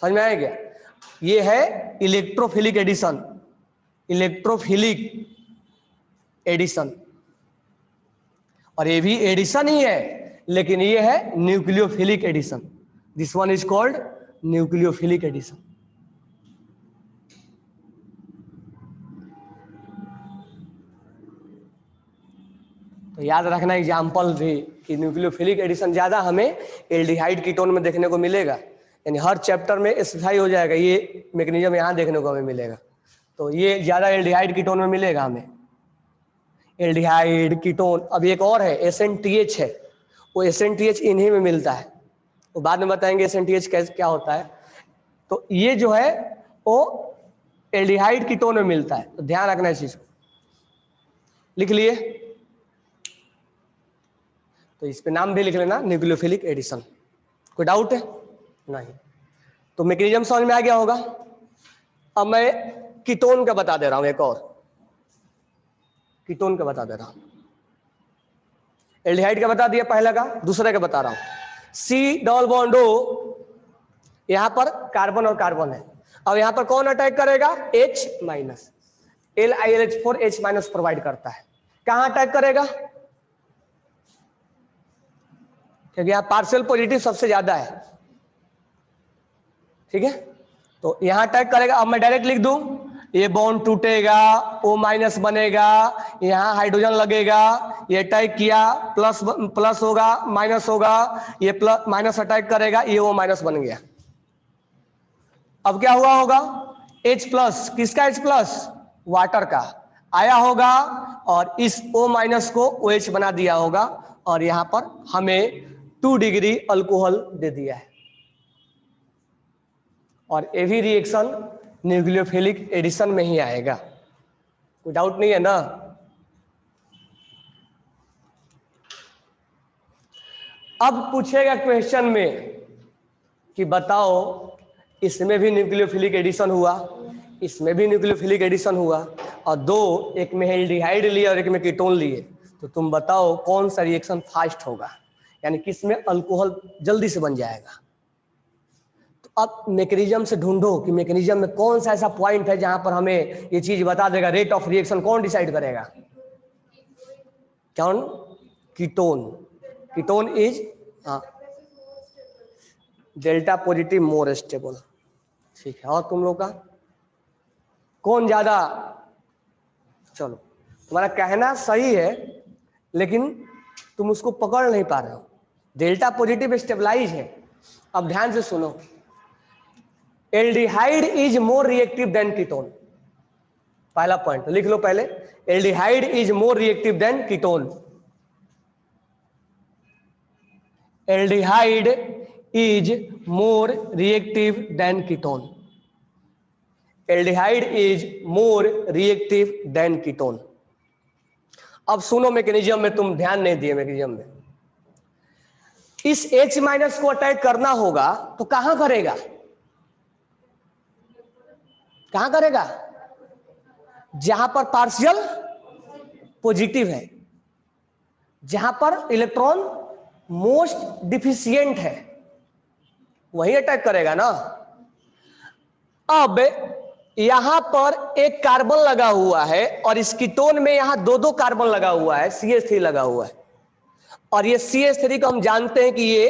समझ में आया क्या? ये है इलेक्ट्रोफिलिक एडिशन, इलेक्ट्रोफिलिक एडिशन। और ये भी एडिशन ही है, लेकिन ये है nucleophilic addition. This one is called nucleophilic addition. तो याद रखना एग्जाम्पल भी कि न्यूक्लियोफिलिक एडिशन ज्यादा हमें एल्डिहाइड कीटोन में देखने को मिलेगा। यानी हर चैप्टर में स्पेसिफाई हो जाएगा ये मैकेनिज्म यहाँ देखने को हमें मिलेगा। तो ये ज्यादा एल्डिहाइड कीटोन में मिलेगा हमें, एल्डिहाइड कीटोन। अब एक और है SNTH है, वो SNTH इन्हीं में मिलता है, वो बाद में बताएंगे SNTH कैसे क्या होता है। तो ये जो है वो एल्डिहाइड कीटोन में मिलता है, तो ध्यान रखना इस चीज को। लिख लिए? तो इस पे नाम भी लिख लेना, न्यूक्लियोफिलिक एडिशन। कोई डाउट है? नहीं। तो मैकेनिज्म समझ में आ गया होगा। अब मैं कीटोन का बता दे रहा हूं, एक और कीटोन का बता दे रहा हूं। एल्डिहाइड का बता दिया पहला का, दूसरे का बता रहा हूं। C⋅O, यहां पर कार्बन और कार्बन है। अब यहां पर कौन अटैक करेगा? H-, LiLH4 H- प्रोवाइड करता है। कहां अटैक करेगा? क्योंकि यहां पार्शियल पॉजिटिव सबसे ज्यादा है, ठीक है। तो यहां अटैक करेगा। अब मैं डायरेक्ट लिख दूं, ये बॉन्ड टूटेगा, O- बनेगा, यहां हाइड्रोजन लगेगा, ये अटैक किया, प्लस होगा, माइनस होगा, ये प्लस माइनस अटैक करेगा, ये O- बन गया। अब क्या हुआ होगा? H+, किसका H+? वाटर का आया होगा, और इस O- को OH बना दिया होगा, और यहां पर हमें 2 डिग्री अल्कोहल दे दिया है। और ये भी रिएक्शन न्यूक्लियोफिलिक एडिशन में ही आएगा, कोई डाउट नहीं है ना। अब पूछेगा क्वेश्चन में कि बताओ इसमें भी न्यूक्लियोफिलिक एडिशन हुआ, इसमें भी न्यूक्लियोफिलिक एडिशन हुआ, और दो, एक में एल्डिहाइड लिए और एक में कीटोन लिए, तो तुम बताओ कौन सा रिएक्शन फास्ट होगा, यानी किसमें अल्कोहल जल्दी से बन जाएगा। तो अब मैकेनिज्म से ढूंढो कि मैकेनिज्म में कौन सा ऐसा पॉइंट है जहां पर हमें ये चीज बता देगा। रेट ऑफ रिएक्शन कौन डिसाइड करेगा? कौन? Ketone. Ketone is delta positive more stable, ठीक है। और तुम लोग का कौन ज्यादा? चलो, तुम्हारा कहना सही है, लेकिन तुम उसको पकड़ नहीं पा रहे हो। डेल्टा पॉजिटिव स्टेबलाइज है। अब ध्यान से सुनो, aldehyde is more reactive than ketone. पहला पॉइंट लिख लो पहले, aldehyde is more reactive than ketone. Aldehyde is more reactive than ketone. Aldehyde is more reactive than ketone. अब सुनो मैकेनिज्म में, तुम ध्यान नहीं दिए मैकेनिज्म में। इस H- को अटैक करना होगा तो कहां करेगा? कहां करेगा? जहां पर पार्शियल पॉजिटिव है, जहां पर इलेक्ट्रॉन मोस्ट डिफिशिएंट है, वही अटैक करेगा ना। अब यहां पर एक कार्बन लगा हुआ है और इस कीटोन में यहां दो दो कार्बन लगा हुआ है, CH3 लगा हुआ है, और ये CH3 को हम जानते हैं कि ये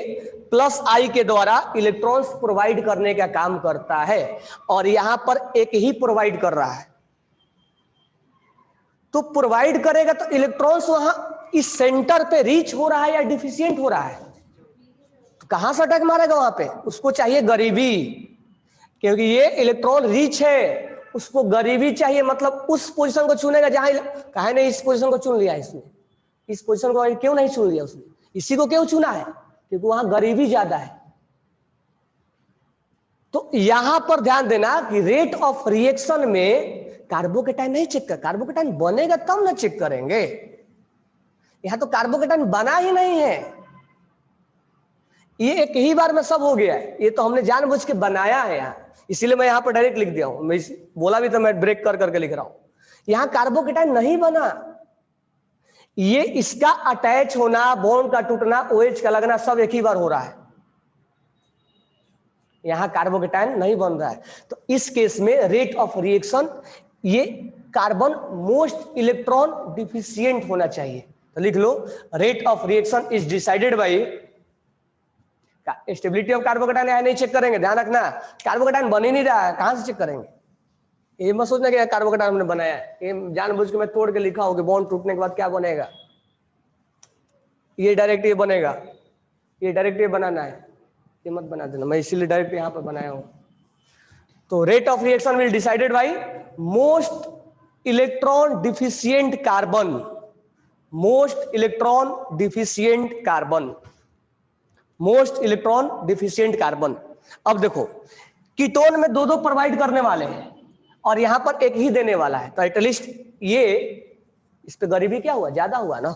प्लस आई के द्वारा इलेक्ट्रॉन्स प्रोवाइड करने का काम करता है, और यहां पर एक ही प्रोवाइड कर रहा है। तो प्रोवाइड करेगा तो इलेक्ट्रॉन्स वहां इस सेंटर पे रीच हो रहा है या डिफिशियंट हो रहा है, तो कहां से अटैक मारेगा वहां पे? उसको चाहिए गरीबी, क्योंकि ये इलेक्ट्रॉन रीच है, उसको गरीबी चाहिए, मतलब उस पोजीशन को चुनेगा जहां, कहा नहीं इस पोजीशन को चुन लिया इसने, इस पोजीशन को क्यों नहीं चुन लिया उसने, इसी को क्यों चुना है? क्योंकि वहां गरीबी ज्यादा है। तो यहां पर ध्यान देना कि रेट ऑफ रिएक्शन में कार्बोकेटाइन नहीं चेक कर, कार्बोकेटाइन बनेगा तब ना चेक करेंगे। यहां तो कार्बोकेटाइन बना ही नहीं है, ये एक ही बार में सब हो गया है, ये तो हमने जानबूझ के बनाया है यहां, इसीलिए मैं यहां पर डायरेक्ट लिख दिया हूं। मैं बोला भी तो मैं ब्रेक कर करके लिख रहा हूं, यहां कार्बोकेटाइन नहीं बना, ये इसका अटैच होना, बॉन्ड का टूटना, OH का लगना सब एक ही बार हो रहा है, यहां कार्बोकेटाइन नहीं बन रहा है। तो इस केस में रेट ऑफ रिएक्शन, ये कार्बन मोस्ट इलेक्ट्रॉन डिफिशियंट होना चाहिए। तो लिख लो, rate of reaction is decided by stability of carbocation. यहां नहीं चेक करेंगे, ध्यान रखना, कार्बोकेटाइन बन ही नहीं रहा है, कहां से चेक करेंगे? ये मत सोचना कि कार्बोकेटाइन हमने बनाया है, ये जानबूझ के मैं तोड़ के लिखा हो कि बॉन्ड टूटने के बाद क्या बनेगा, ये डायरेक्ट ये बनेगा, ये डायरेक्ट ये बनाना है, ये मत बना देना, मैं इसीलिए डायरेक्ट यहां पर बनाया हूं। तो rate of reaction will decided by most electron deficient carbon, most electron deficient carbon, most electron deficient carbon. अब देखो, कीटोन में दो दो प्रोवाइड करने वाले हैं और यहां पर एक ही देने वाला है, तो एटलीस्ट ये, इस पे गरीबी क्या हुआ, ज्यादा हुआ ना।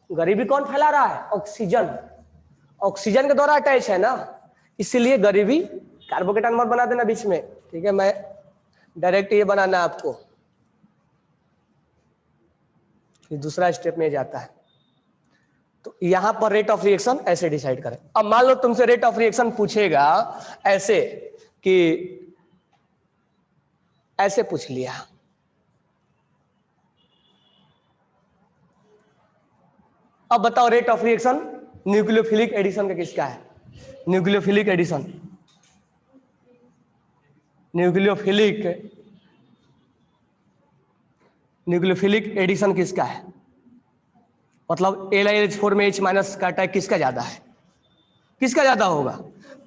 गरीबी कौन फैला रहा है? ऑक्सीजन, ऑक्सीजन के द्वारा अटैच है ना, इसीलिए गरीबी। कार्बोकेटाइन मत बना देना बीच में, ठीक है, मैं डायरेक्ट ये बनाना आपको, फिर दूसरा स्टेप में जाता है। तो यहां पर रेट ऑफ रिएक्शन ऐसे डिसाइड करें। अब मान लो तुमसे रेट ऑफ रिएक्शन पूछेगा ऐसे कि, ऐसे पूछ लिया, अब बताओ rate of reaction nucleophilic addition का किसका है? Nucleophilic addition, nucleophilic, nucleophilic addition किसका है? मतलब LiH4 में H माइनस का अटैक किसका ज्यादा है? किसका ज्यादा होगा?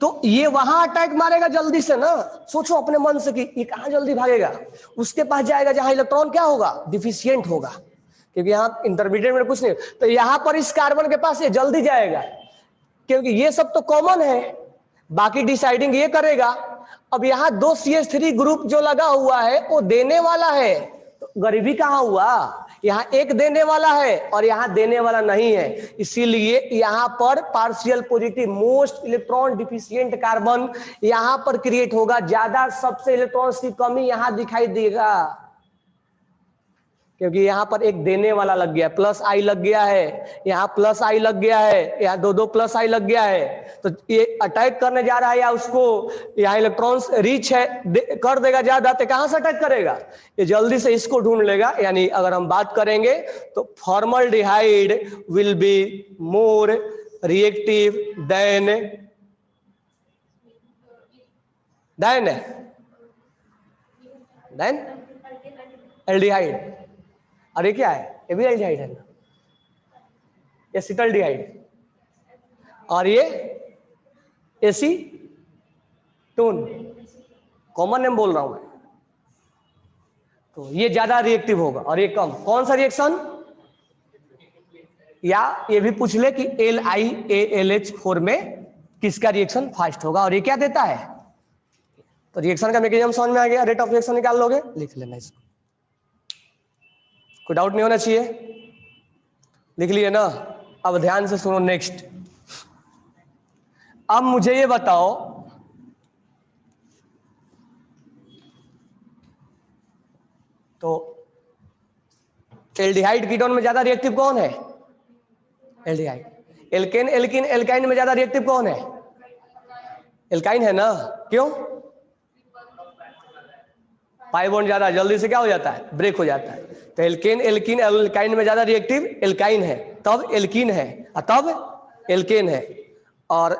तो ये वहां अटैक मारेगा जल्दी से ना, सोचो अपने मन से कि ये कहां जल्दी भागेगा, उसके पास जाएगा जहां इलेक्ट्रॉन क्या होगा, डिफिशियंट होगा, क्योंकि यहाँ इंटरमीडिएट में कुछ नहीं। तो यहां पर इस कार्बन के पास ये जल्दी जाएगा, क्योंकि ये सब तो कॉमन है, बाकी डिसाइडिंग ये करेगा। अब यहाँ दो CH3 ग्रुप जो लगा हुआ है वो देने वाला है, तो गरीबी कहां हुआ? यहाँ एक देने वाला है और यहाँ देने वाला नहीं है, इसीलिए यहाँ पर partial positive most electron deficient carbon यहाँ पर क्रिएट होगा, ज्यादा सबसे इलेक्ट्रॉन्स की कमी यहाँ दिखाई देगा, क्योंकि यहाँ पर एक देने वाला लग गया, प्लस आई लग गया है, यहाँ प्लस आई लग गया है, यहाँ दो दो प्लस आई लग गया है, तो ये अटैक करने जा रहा है, या उसको यहाँ इलेक्ट्रॉन्स रीच है कर देगा ज्यादा, तो कहां से अटैक करेगा? ये जल्दी से इसको ढूंढ लेगा। यानी अगर हम बात करेंगे तो formaldehyde will be more reactive than aldehyde. अरे क्या है, ये भी एल्डिहाइड है ना, एसिटल्डिहाइड, और ये एसीटोन, कॉमन नेम बोल रहा हूं मैं। तो ये ज्यादा रिएक्टिव होगा और ये कम। कौन सा रिएक्शन? या ये भी पूछ ले कि LiAlH4 में किसका रिएक्शन फास्ट होगा, और ये क्या देता है? तो रिएक्शन का मैकेनिज्म समझ में आ गया, रेट ऑफ रिएक्शन निकाल लोगे, लिख लेना इसको, कोई डाउट नहीं होना चाहिए, लिख लिए ना। अब ध्यान से सुनो नेक्स्ट। अब मुझे ये बताओ, तो एल्डिहाइड कीटोन में ज्यादा रिएक्टिव कौन है? एल्डिहाइड। एल्केन एल्किन एल्काइन में ज्यादा रिएक्टिव कौन है? एल्काइन है ना, क्यों? पाई बॉन्ड ज्यादा जल्दी से क्या हो जाता है, ब्रेक हो जाता है। तो एल्केन एल्कीन एल्काइन में ज्यादा रिएक्टिव एल्काइन है, तब एल्कीन है और तब एल्केन है। और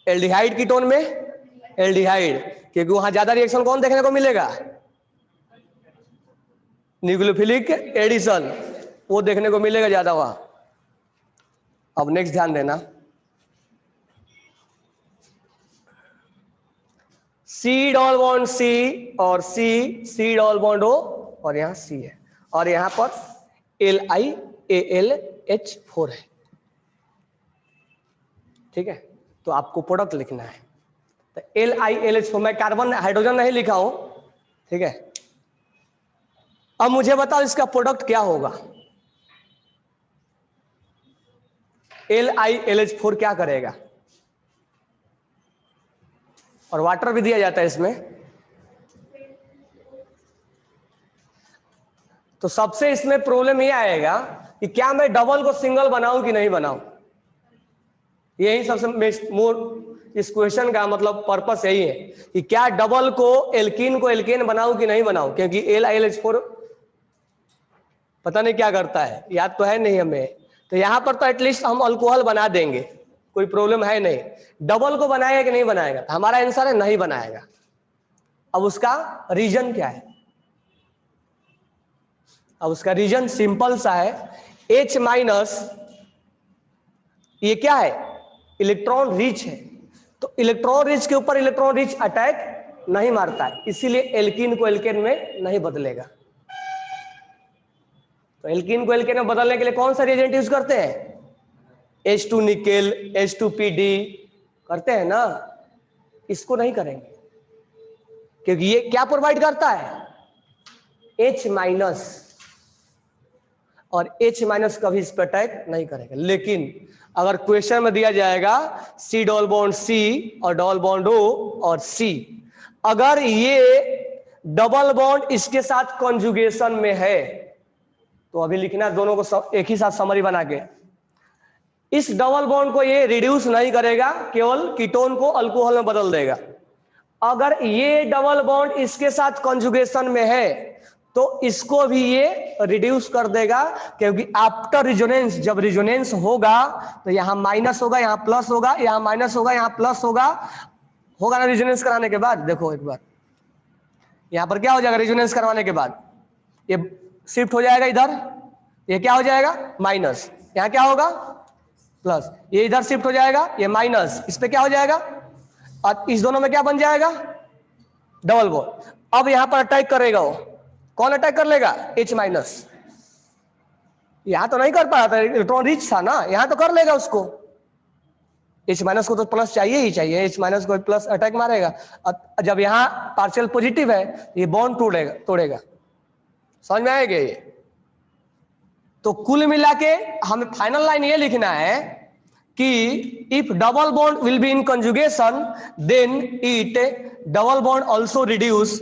एल्डिहाइड कीटोन में एल्डिहाइड, क्योंकि वहां ज्यादा रिएक्शन कौन देखने को मिलेगा, न्यूक्लियोफिलिक एडिशन, वो देखने को मिलेगा ज्यादा वहां। अब नेक्स्ट ध्यान देना, सी डबल बॉन्ड सी और सी डबल बॉन्ड ओ, और यहां सी है, और यहां पर LiAlH4 है। ठीक है, तो आपको प्रोडक्ट लिखना है। तो LiAlH4, मैं कार्बन हाइड्रोजन नहीं लिखा हूं, ठीक है। अब मुझे बताओ इसका प्रोडक्ट क्या होगा। LiLH4 क्या करेगा, और वाटर भी दिया जाता है इसमें। तो सबसे इसमें प्रॉब्लम ये आएगा कि क्या मैं डबल को सिंगल बनाऊं कि नहीं बनाऊं। यही सबसे मोर इस क्वेश्चन का मतलब पर्पस यही है कि क्या डबल को एल्कीन बनाऊं कि नहीं बनाऊं, क्योंकि LiLH4 पता नहीं क्या करता है, याद तो है नहीं हमें। तो यहां पर तो एटलीस्ट हम अल्कोहल बना देंगे, कोई प्रॉब्लम है नहीं। डबल को बनाएगा कि नहीं बनाएगा, हमारा आंसर है नहीं बनाएगा। अब उसका रीजन क्या है, अब उसका रीजन सिंपल सा है, H माइनस ये क्या है, इलेक्ट्रॉन रिच है, तो इलेक्ट्रॉन रिच के ऊपर इलेक्ट्रॉन रिच अटैक नहीं मारता है, इसीलिए एल्कीन को एल्केन में नहीं बदलेगा। तो एल्कीन को एल्केन में बदलने के लिए कौन सा रिएजेंट यूज करते हैं, H2 निकेल, H2PD करते हैं ना, इसको नहीं करेंगे, क्योंकि ये क्या प्रोवाइड करता है, H माइनस, और H माइनस कभी इस पर अटैक नहीं करेगा। लेकिन अगर क्वेश्चन में दिया जाएगा C डबल बॉन्ड C और डबल बॉन्ड O और C, अगर ये डबल बॉन्ड इसके साथ कॉन्जुगेशन में है, तो अभी लिखना दोनों को एक ही साथ समरी बना के, इस डबल बॉन्ड को ये रिड्यूस नहीं करेगा, केवल कीटोन को अल्कोहल में बदल देगा। अगर ये डबल बॉन्ड इसके साथ कॉन्जुगेशन में है तो इसको भी ये रिड्यूस कर देगा, क्योंकि आफ्टर रिजोनेंस, जब रिजोनेंस होगा तो यहां माइनस होगा, यहां प्लस होगा, यहां माइनस होगा, यहां प्लस होगा, होगा ना रिजोनेंस कराने के बाद। देखो एक बार यहां पर क्या हो जाएगा, रिजोनेंस करवाने के बाद ये शिफ्ट हो जाएगा इधर, ये क्या हो जाएगा माइनस, यहां क्या होगा प्लस, ये इधर शिफ्ट हो जाएगा, ये माइनस, इस पे क्या हो जाएगा, और इस दोनों में क्या बन जाएगा, डबल बॉन्ड। अब यहां पर अटैक करेगा, वो कौन अटैक कर लेगा, H माइनस। यहां तो नहीं कर पाया था, इलेक्ट्रॉन रिच था ना, यहां तो कर लेगा उसको। H माइनस को तो प्लस चाहिए ही चाहिए, H माइनस को प्लस अटैक मारेगा। जब यहां पार्शियल पॉजिटिव है, ये बॉन्ड तोड़ेगा। समझ में आएगा ये। तो कुल मिला के हमें फाइनल लाइन ये लिखना है कि if double bond will be in conjugation then it double bond also reduce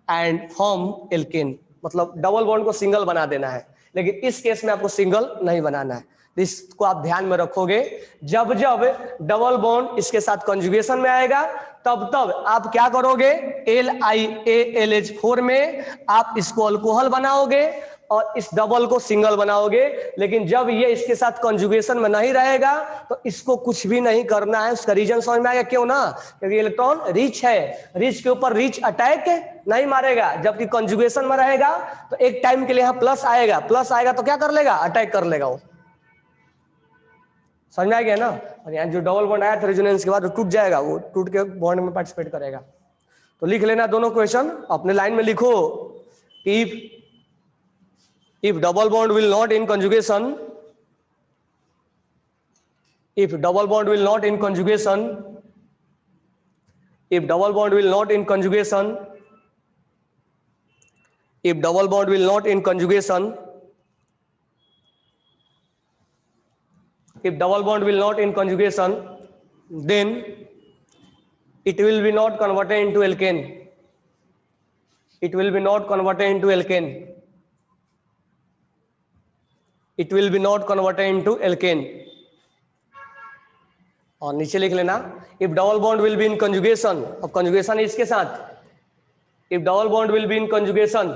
and form alkane, मतलब डबल बॉन्ड को सिंगल बना देना है, लेकिन इस केस में आपको सिंगल नहीं बनाना है। इसको आप ध्यान में रखोगे, जब जब डबल बॉन्ड इसके साथ कंजुगेशन में आएगा तब तब आप क्या करोगे, LiAlH4 में आप इसको अल्कोहल बनाओगे और इस डबल को सिंगल बनाओगे। लेकिन जब ये इसके साथ कंजुगेशन में नहीं रहेगा तो इसको कुछ भी नहीं करना है। उसका रीजन समझ में आएगा क्यों ना, क्योंकि इलेक्ट्रॉन रिच है, रिच के ऊपर रिच अटैक नहीं मारेगा, जबकि कंजुगेशन में रहेगा तो एक टाइम के लिए यहां प्लस आएगा, प्लस आएगा तो क्या कर लेगा, अटैक कर लेगा। वो समझ में आ गया ना। और यहाँ जो डबल बॉन्ड आया था रेजोनेंस के बाद वो टूट जाएगा, वो टूट के बॉन्ड में पार्टिसिपेट करेगा। तो लिख लेना दोनों क्वेश्चन, अपने लाइन में लिखो, if double bond will not in conjugation, if double bond will not in conjugation, if double bond will not in conjugation, if double bond will not in conjugation, if double bond will not in conjugation, then it will be not converted into alkane, it will be not converted into alkane, it will be not converted into alkane. और नीचे लिख लेना if double bond will be in conjugation, अब conjugation है इसके साथ, if double bond will be in conjugation,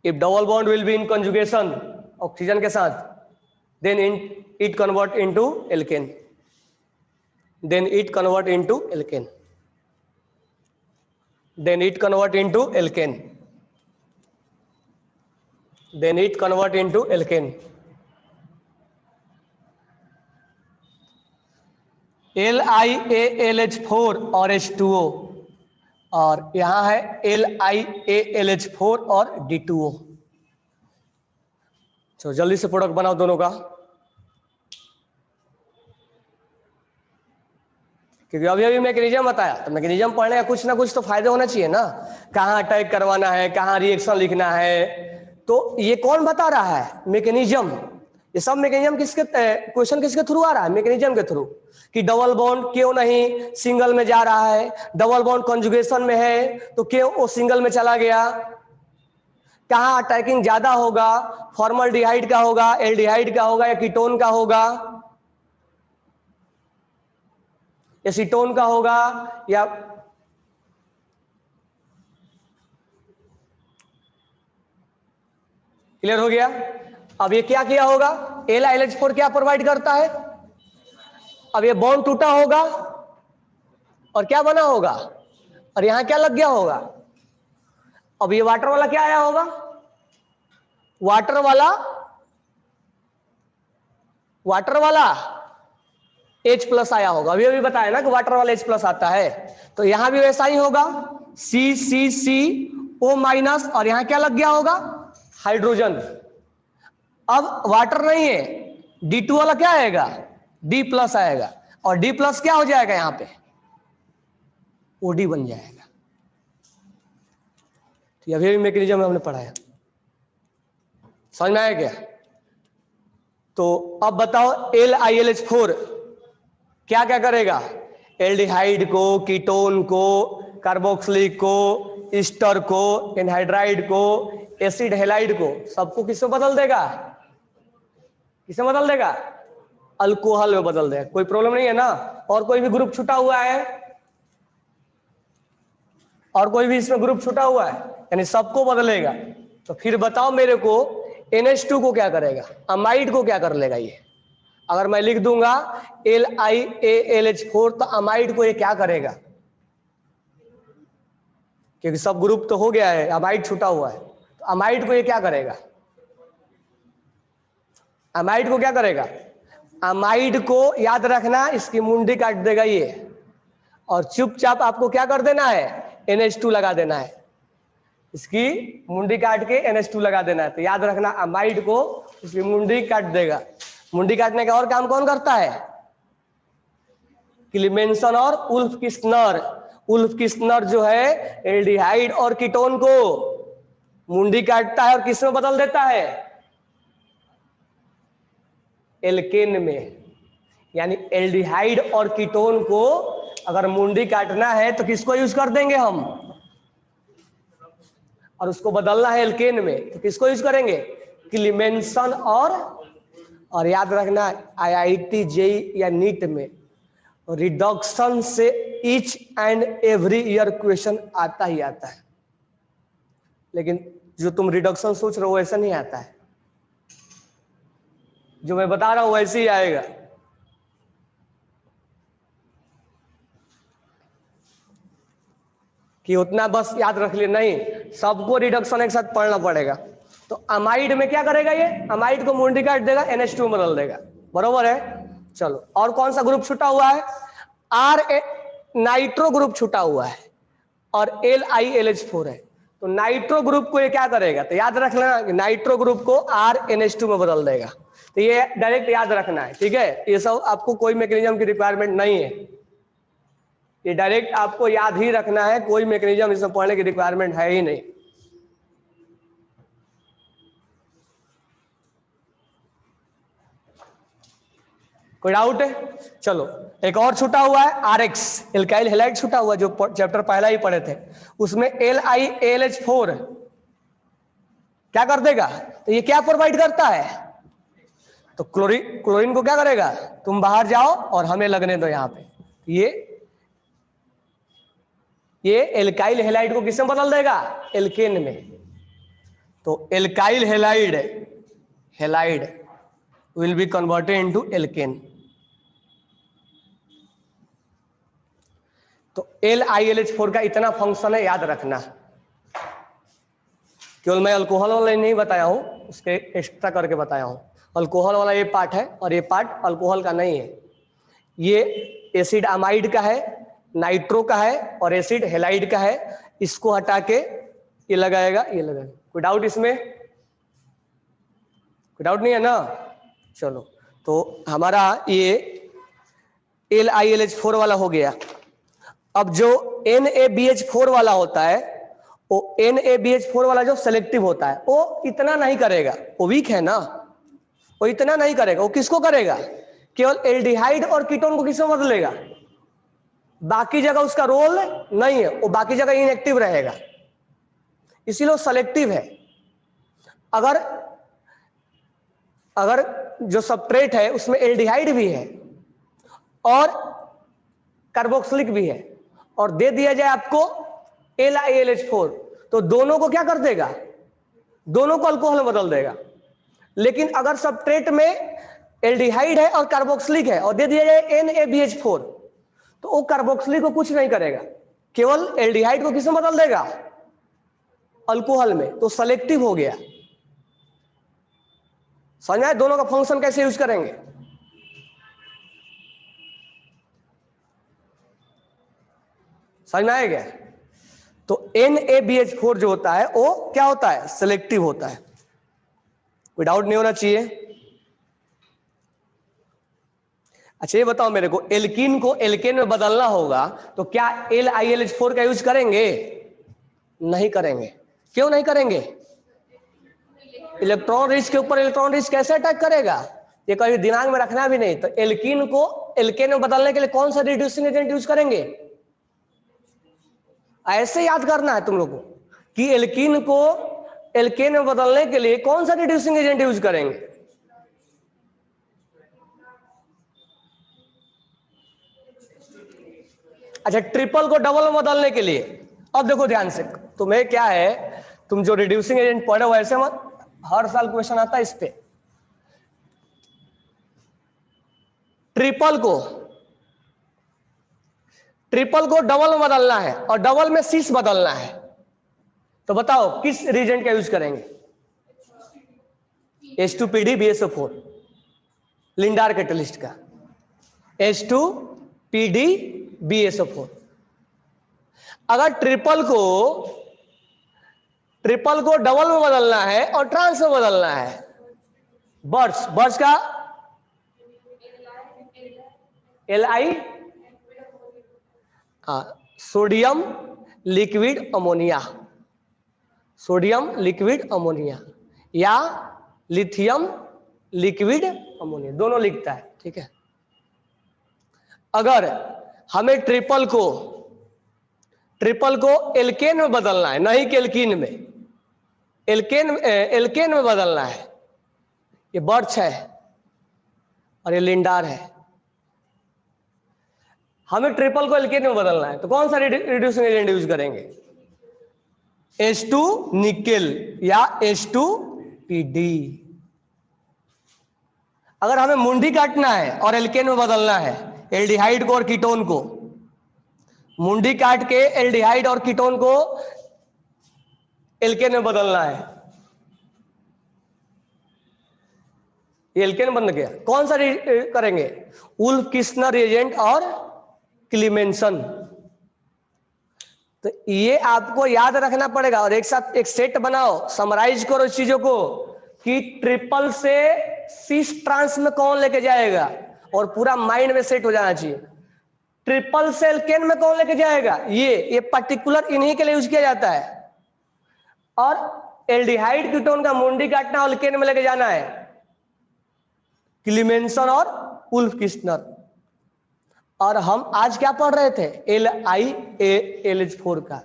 if double bond will be in conjugation oxygen के साथ, then it convert into alkane, then it convert into alkane, then it convert into alkane, then it convert into alkane. LiAlH4 और H2O, और यहां है LiAlH4 और D2O। चलो जल्दी से प्रोडक्ट बनाओ दोनों का, क्योंकि अभी अभी मैकेनिज्म बताया, तो मैकेनिज्म पढ़ने का कुछ ना कुछ तो फायदा होना चाहिए ना, कहाँ अटैक करवाना है, कहाँ रिएक्शन लिखना है, तो ये कौन बता रहा है? मैकेनिज्म। ये सब मैकेनिज्म किसके, क्वेश्चन किसके थ्रू आ रहा है? मैकेनिज्म के थ्रू, कि डबल बॉन्ड क्यों नहीं सिंगल में जा रहा है, डबल बॉन्ड कंजुगेशन में है तो क्यों वो सिंगल में चला गया, कहाँ अटैकिंग ज्यादा होगा, फॉर्मल्डिहाइड का होगा, एल्डिहाइड का होगा या कीटोन का होगा, एसीटोन का होगा, या क्लियर हो गया? अब ये क्या किया होगा, LiLH4 क्या प्रोवाइड करता है, अब ये बॉन्ड टूटा होगा और क्या बना होगा, और यहां क्या लग गया होगा, अब ये वाटर वाला क्या आया होगा, वाटर वाला H+ आया होगा, अभी अभी बताया ना कि वाटर वाला H+ आता है, तो यहां भी वैसा ही होगा, CCCO- और यहां क्या लग गया होगा, हाइड्रोजन। अब वाटर नहीं है, D2 वाला क्या आएगा, D+ आएगा, और D+ क्या हो जाएगा यहां पे, OD बन जाएगा। तो अभी अभी मैकेनिज्म में हमने पढ़ाया, समझ में आया क्या? तो अब बताओ LiLH4 क्या क्या करेगा, एल्डिहाइड को, कीटोन को, कार्बोक्सिलिक को, ईस्टर को, एनहाइड्राइड को, एसिड हेलाइड को, सबको किसमें बदल देगा, किसमें बदल देगा, अल्कोहल में बदल देगा। कोई प्रॉब्लम नहीं है ना? और कोई भी ग्रुप छूटा हुआ है, और कोई भी इसमें ग्रुप छूटा हुआ है, यानी सबको बदलेगा। तो फिर बताओ मेरे को NH2 को क्या करेगा, अमाइड को क्या कर लेगा ये? अगर मैं लिख दूंगा LiAlH4 तो अमाइड को ये क्या करेगा, क्योंकि सब ग्रुप तो हो गया है, अमाइड छूटा हुआ है, तो अमाइड को ये क्या करेगा, अमाइड को क्या करेगा, अमाइड को याद रखना इसकी मुंडी काट देगा ये, और चुपचाप आपको क्या कर देना है, NH2 लगा देना है, इसकी मुंडी काट के NH2 लगा देना है। तो याद रखना अमाइड को इसकी मुंडी काट देगा। मुंडी काटने का और काम कौन करता है, क्लीमेंसन और उल्फ किस्नर। उल्फ किस्नर जो है एल्डिहाइड और कीटोन को मुंडी काटता है और किस में बदल देता है, एल्केन में। यानी एल्डिहाइड और कीटोन को अगर मुंडी काटना है तो किसको यूज कर देंगे हम, और उसको बदलना है एल्केन में तो किसको यूज करेंगे, क्लीमेंसन। और याद रखना IIT JEE या नीट में रिडक्शन से each and every year question आता ही आता है, लेकिन जो तुम रिडक्शन सोच रहे हो वैसा नहीं आता है, जो मैं बता रहा हूं वैसे ही आएगा। कि उतना बस याद रख लिए नहीं, सबको रिडक्शन एक साथ पढ़ना पड़ेगा। तो अमाइड में क्या करेगा ये, अमाइड को मुंडी काट देगा, NH2 में बदल देगा, बरोबर है। चलो और कौन सा ग्रुप छूटा हुआ है, नाइट्रो ग्रुप छूटा हुआ है और LiLH4 है। तो नाइट्रो ग्रुप को ये क्या करेगा, तो याद रखना नाइट्रो ग्रुप को RNH2 में बदल देगा। तो ये डायरेक्ट याद रखना है, ठीक है। ये सब आपको कोई मैकेनिज्म की रिक्वायरमेंट नहीं है, ये डायरेक्ट आपको याद ही रखना है, कोई मैकेनिज्म इसमें पढ़ने की रिक्वायरमेंट है ही नहीं। कोई डाउट है? चलो एक और छूटा हुआ है RX, एल्काइल हैलाइड छूटा हुआ, जो चैप्टर पहला ही पढ़े थे, उसमें LiAlH4 क्या कर देगा, तो ये क्या प्रोवाइड करता है, तो क्लोरीन को क्या करेगा, तुम बाहर जाओ और हमें लगने दो यहाँ पे, ये एल्काइल हैलाइड को किसमें बदल देगा, एल्केन में। तो alkyl halide will be converted into alkane. तो LiLH4 का इतना फंक्शन है, याद रखना। केवल मैं अल्कोहल वाला नहीं बताया हूं, उसके एक्स्ट्रा करके बताया हूं। अल्कोहल वाला ये पार्ट है और ये पार्ट अल्कोहल का नहीं है। ये एसिड अमाइड का है, नाइट्रो का है और एसिड हैलाइड का है। इसको हटा के ये लगाएगा, ये लगाएगा। कोई डाउट इसमें? कोई डाउट नहीं है ना? चलो, तो हमारा ये LiLH4 वाला हो गया। अब जो NaBH4 वाला होता है, वो NaBH4 वाला जो सेलेक्टिव होता है, वो इतना नहीं करेगा, वो वीक है ना, वो इतना नहीं करेगा। वो किसको करेगा, केवल एल्डिहाइड और कीटोन को किसमें बदलेगा, बाकी जगह उसका रोल नहीं है, वो बाकी जगह इनएक्टिव रहेगा, इसीलिए वो सेलेक्टिव है। अगर जो सबस्ट्रेट है उसमें एल्डिहाइड भी है और कार्बोक्सिलिक भी है और दे दिया जाए आपको LiLH4, तो दोनों को क्या कर देगा, दोनों को अल्कोहल में बदल देगा। लेकिन अगर सबस्ट्रेट में एल्डिहाइड है और कार्बोक्सिलिक है और दे दिया जाए NaBH4, तो वो कार्बोक्सिलिक को कुछ नहीं करेगा, केवल एल्डिहाइड को किसमें बदल देगा, अल्कोहल में। तो सेलेक्टिव हो गया। समझ में आया दोनों का फंक्शन कैसे यूज करेंगे? समझ में आएगा? तो NaBH4 जो होता है वो क्या होता है, सेलेक्टिव होता है। कोई डाउट नहीं होना चाहिए। अच्छा ये बताओ मेरे को, एल्कीन को एल्केन में बदलना होगा तो क्या LiLH4 का यूज करेंगे? नहीं करेंगे। क्यों नहीं करेंगे? इलेक्ट्रॉन रिच के ऊपर इलेक्ट्रॉन रिच कैसे अटैक करेगा, ये कभी दिमाग में रखना भी नहीं। तो एल्कीन को एल्केन में बदलने के लिए कौन सा रिड्यूसिंग एजेंट यूज करेंगे? ऐसे याद करना है तुम लोगों को कि एल्कीन को एल्केन में बदलने के लिए कौन सा रिड्यूसिंग एजेंट यूज करेंगे। अच्छा, ट्रिपल को डबल में बदलने के लिए, अब देखो ध्यान से, तुम्हें क्या है, तुम जो रिड्यूसिंग एजेंट पढ़े हो ऐसे मत, हर साल क्वेश्चन आता है इस पे। ट्रिपल को डबल में बदलना है और डबल में सिस बदलना है, तो बताओ किस रीजेंट का यूज करेंगे? H2PdBSO4, लिंडार कैटलिस्ट का H2PdBSO4। अगर ट्रिपल को डबल में बदलना है और ट्रांस में बदलना है, बर्च का Li, सोडियम लिक्विड अमोनिया या लिथियम लिक्विड अमोनिया, दोनों लिखता है, ठीक है। अगर हमें ट्रिपल को एल्केन में बदलना है, नहीं कि एल्कीन में, एल्केन में बदलना है, ये बर्च है और ये लिंडार है, हमें ट्रिपल को एल्केन में बदलना है, तो कौन सा रिड्यूसिंग एजेंट यूज करेंगे? H2 निकेल या H2PD। अगर हमें मुंडी काटना है और एल्केन में बदलना है, एल्डिहाइड को और कीटोन को, मुंडी काट के एल्डिहाइड और कीटोन को एल्केन में बदलना है, ये एल्केन बन गया, कौन सा करेंगे? उल्फ किस्नर रिएजेंट और क्लीमेंसन। तो ये आपको याद रखना पड़ेगा और एक साथ एक सेट बनाओ, समराइज करो इस चीजों को कि ट्रिपल से सिस ट्रांस में कौन लेके जाएगा, और पूरा माइंड में सेट हो जाना चाहिए। ट्रिपल से एल्केन में कौन लेके जाएगा, ये पर्टिकुलर इन्हीं के लिए यूज किया जाता है। और एल्डिहाइड कीटोन का मुंडी काटना एल्केन में लेके जाना है, क्लीमेंसन और उल्फ किस्नर। और हम आज क्या पढ़ रहे थे? LiLH4 का।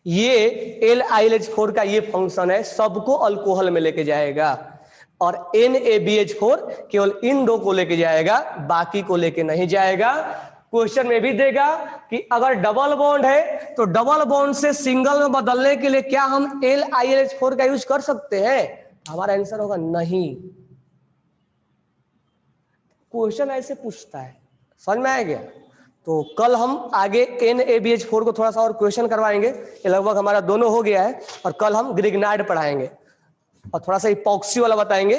ये LiLH4 का ये फंक्शन है, सबको अल्कोहल में लेके जाएगा। और NaBH4 केवल इन दो को लेके जाएगा, बाकी को लेके नहीं जाएगा। क्वेश्चन में भी देगा कि अगर डबल बॉन्ड है तो डबल बॉन्ड से सिंगल में बदलने के लिए क्या हम LiLH4 का यूज कर सकते हैं? हमारा आंसर होगा नहीं। क्वेश्चन ऐसे पूछता है, समझ में आ गया? तो कल हम आगे NaBH4 को थोड़ा सा और क्वेश्चन करवाएंगे। ये लगभग हमारा दोनों हो गया है, और कल हम ग्रिग्नाइड पढ़ाएंगे और थोड़ा सा इपॉक्सी वाला बताएंगे।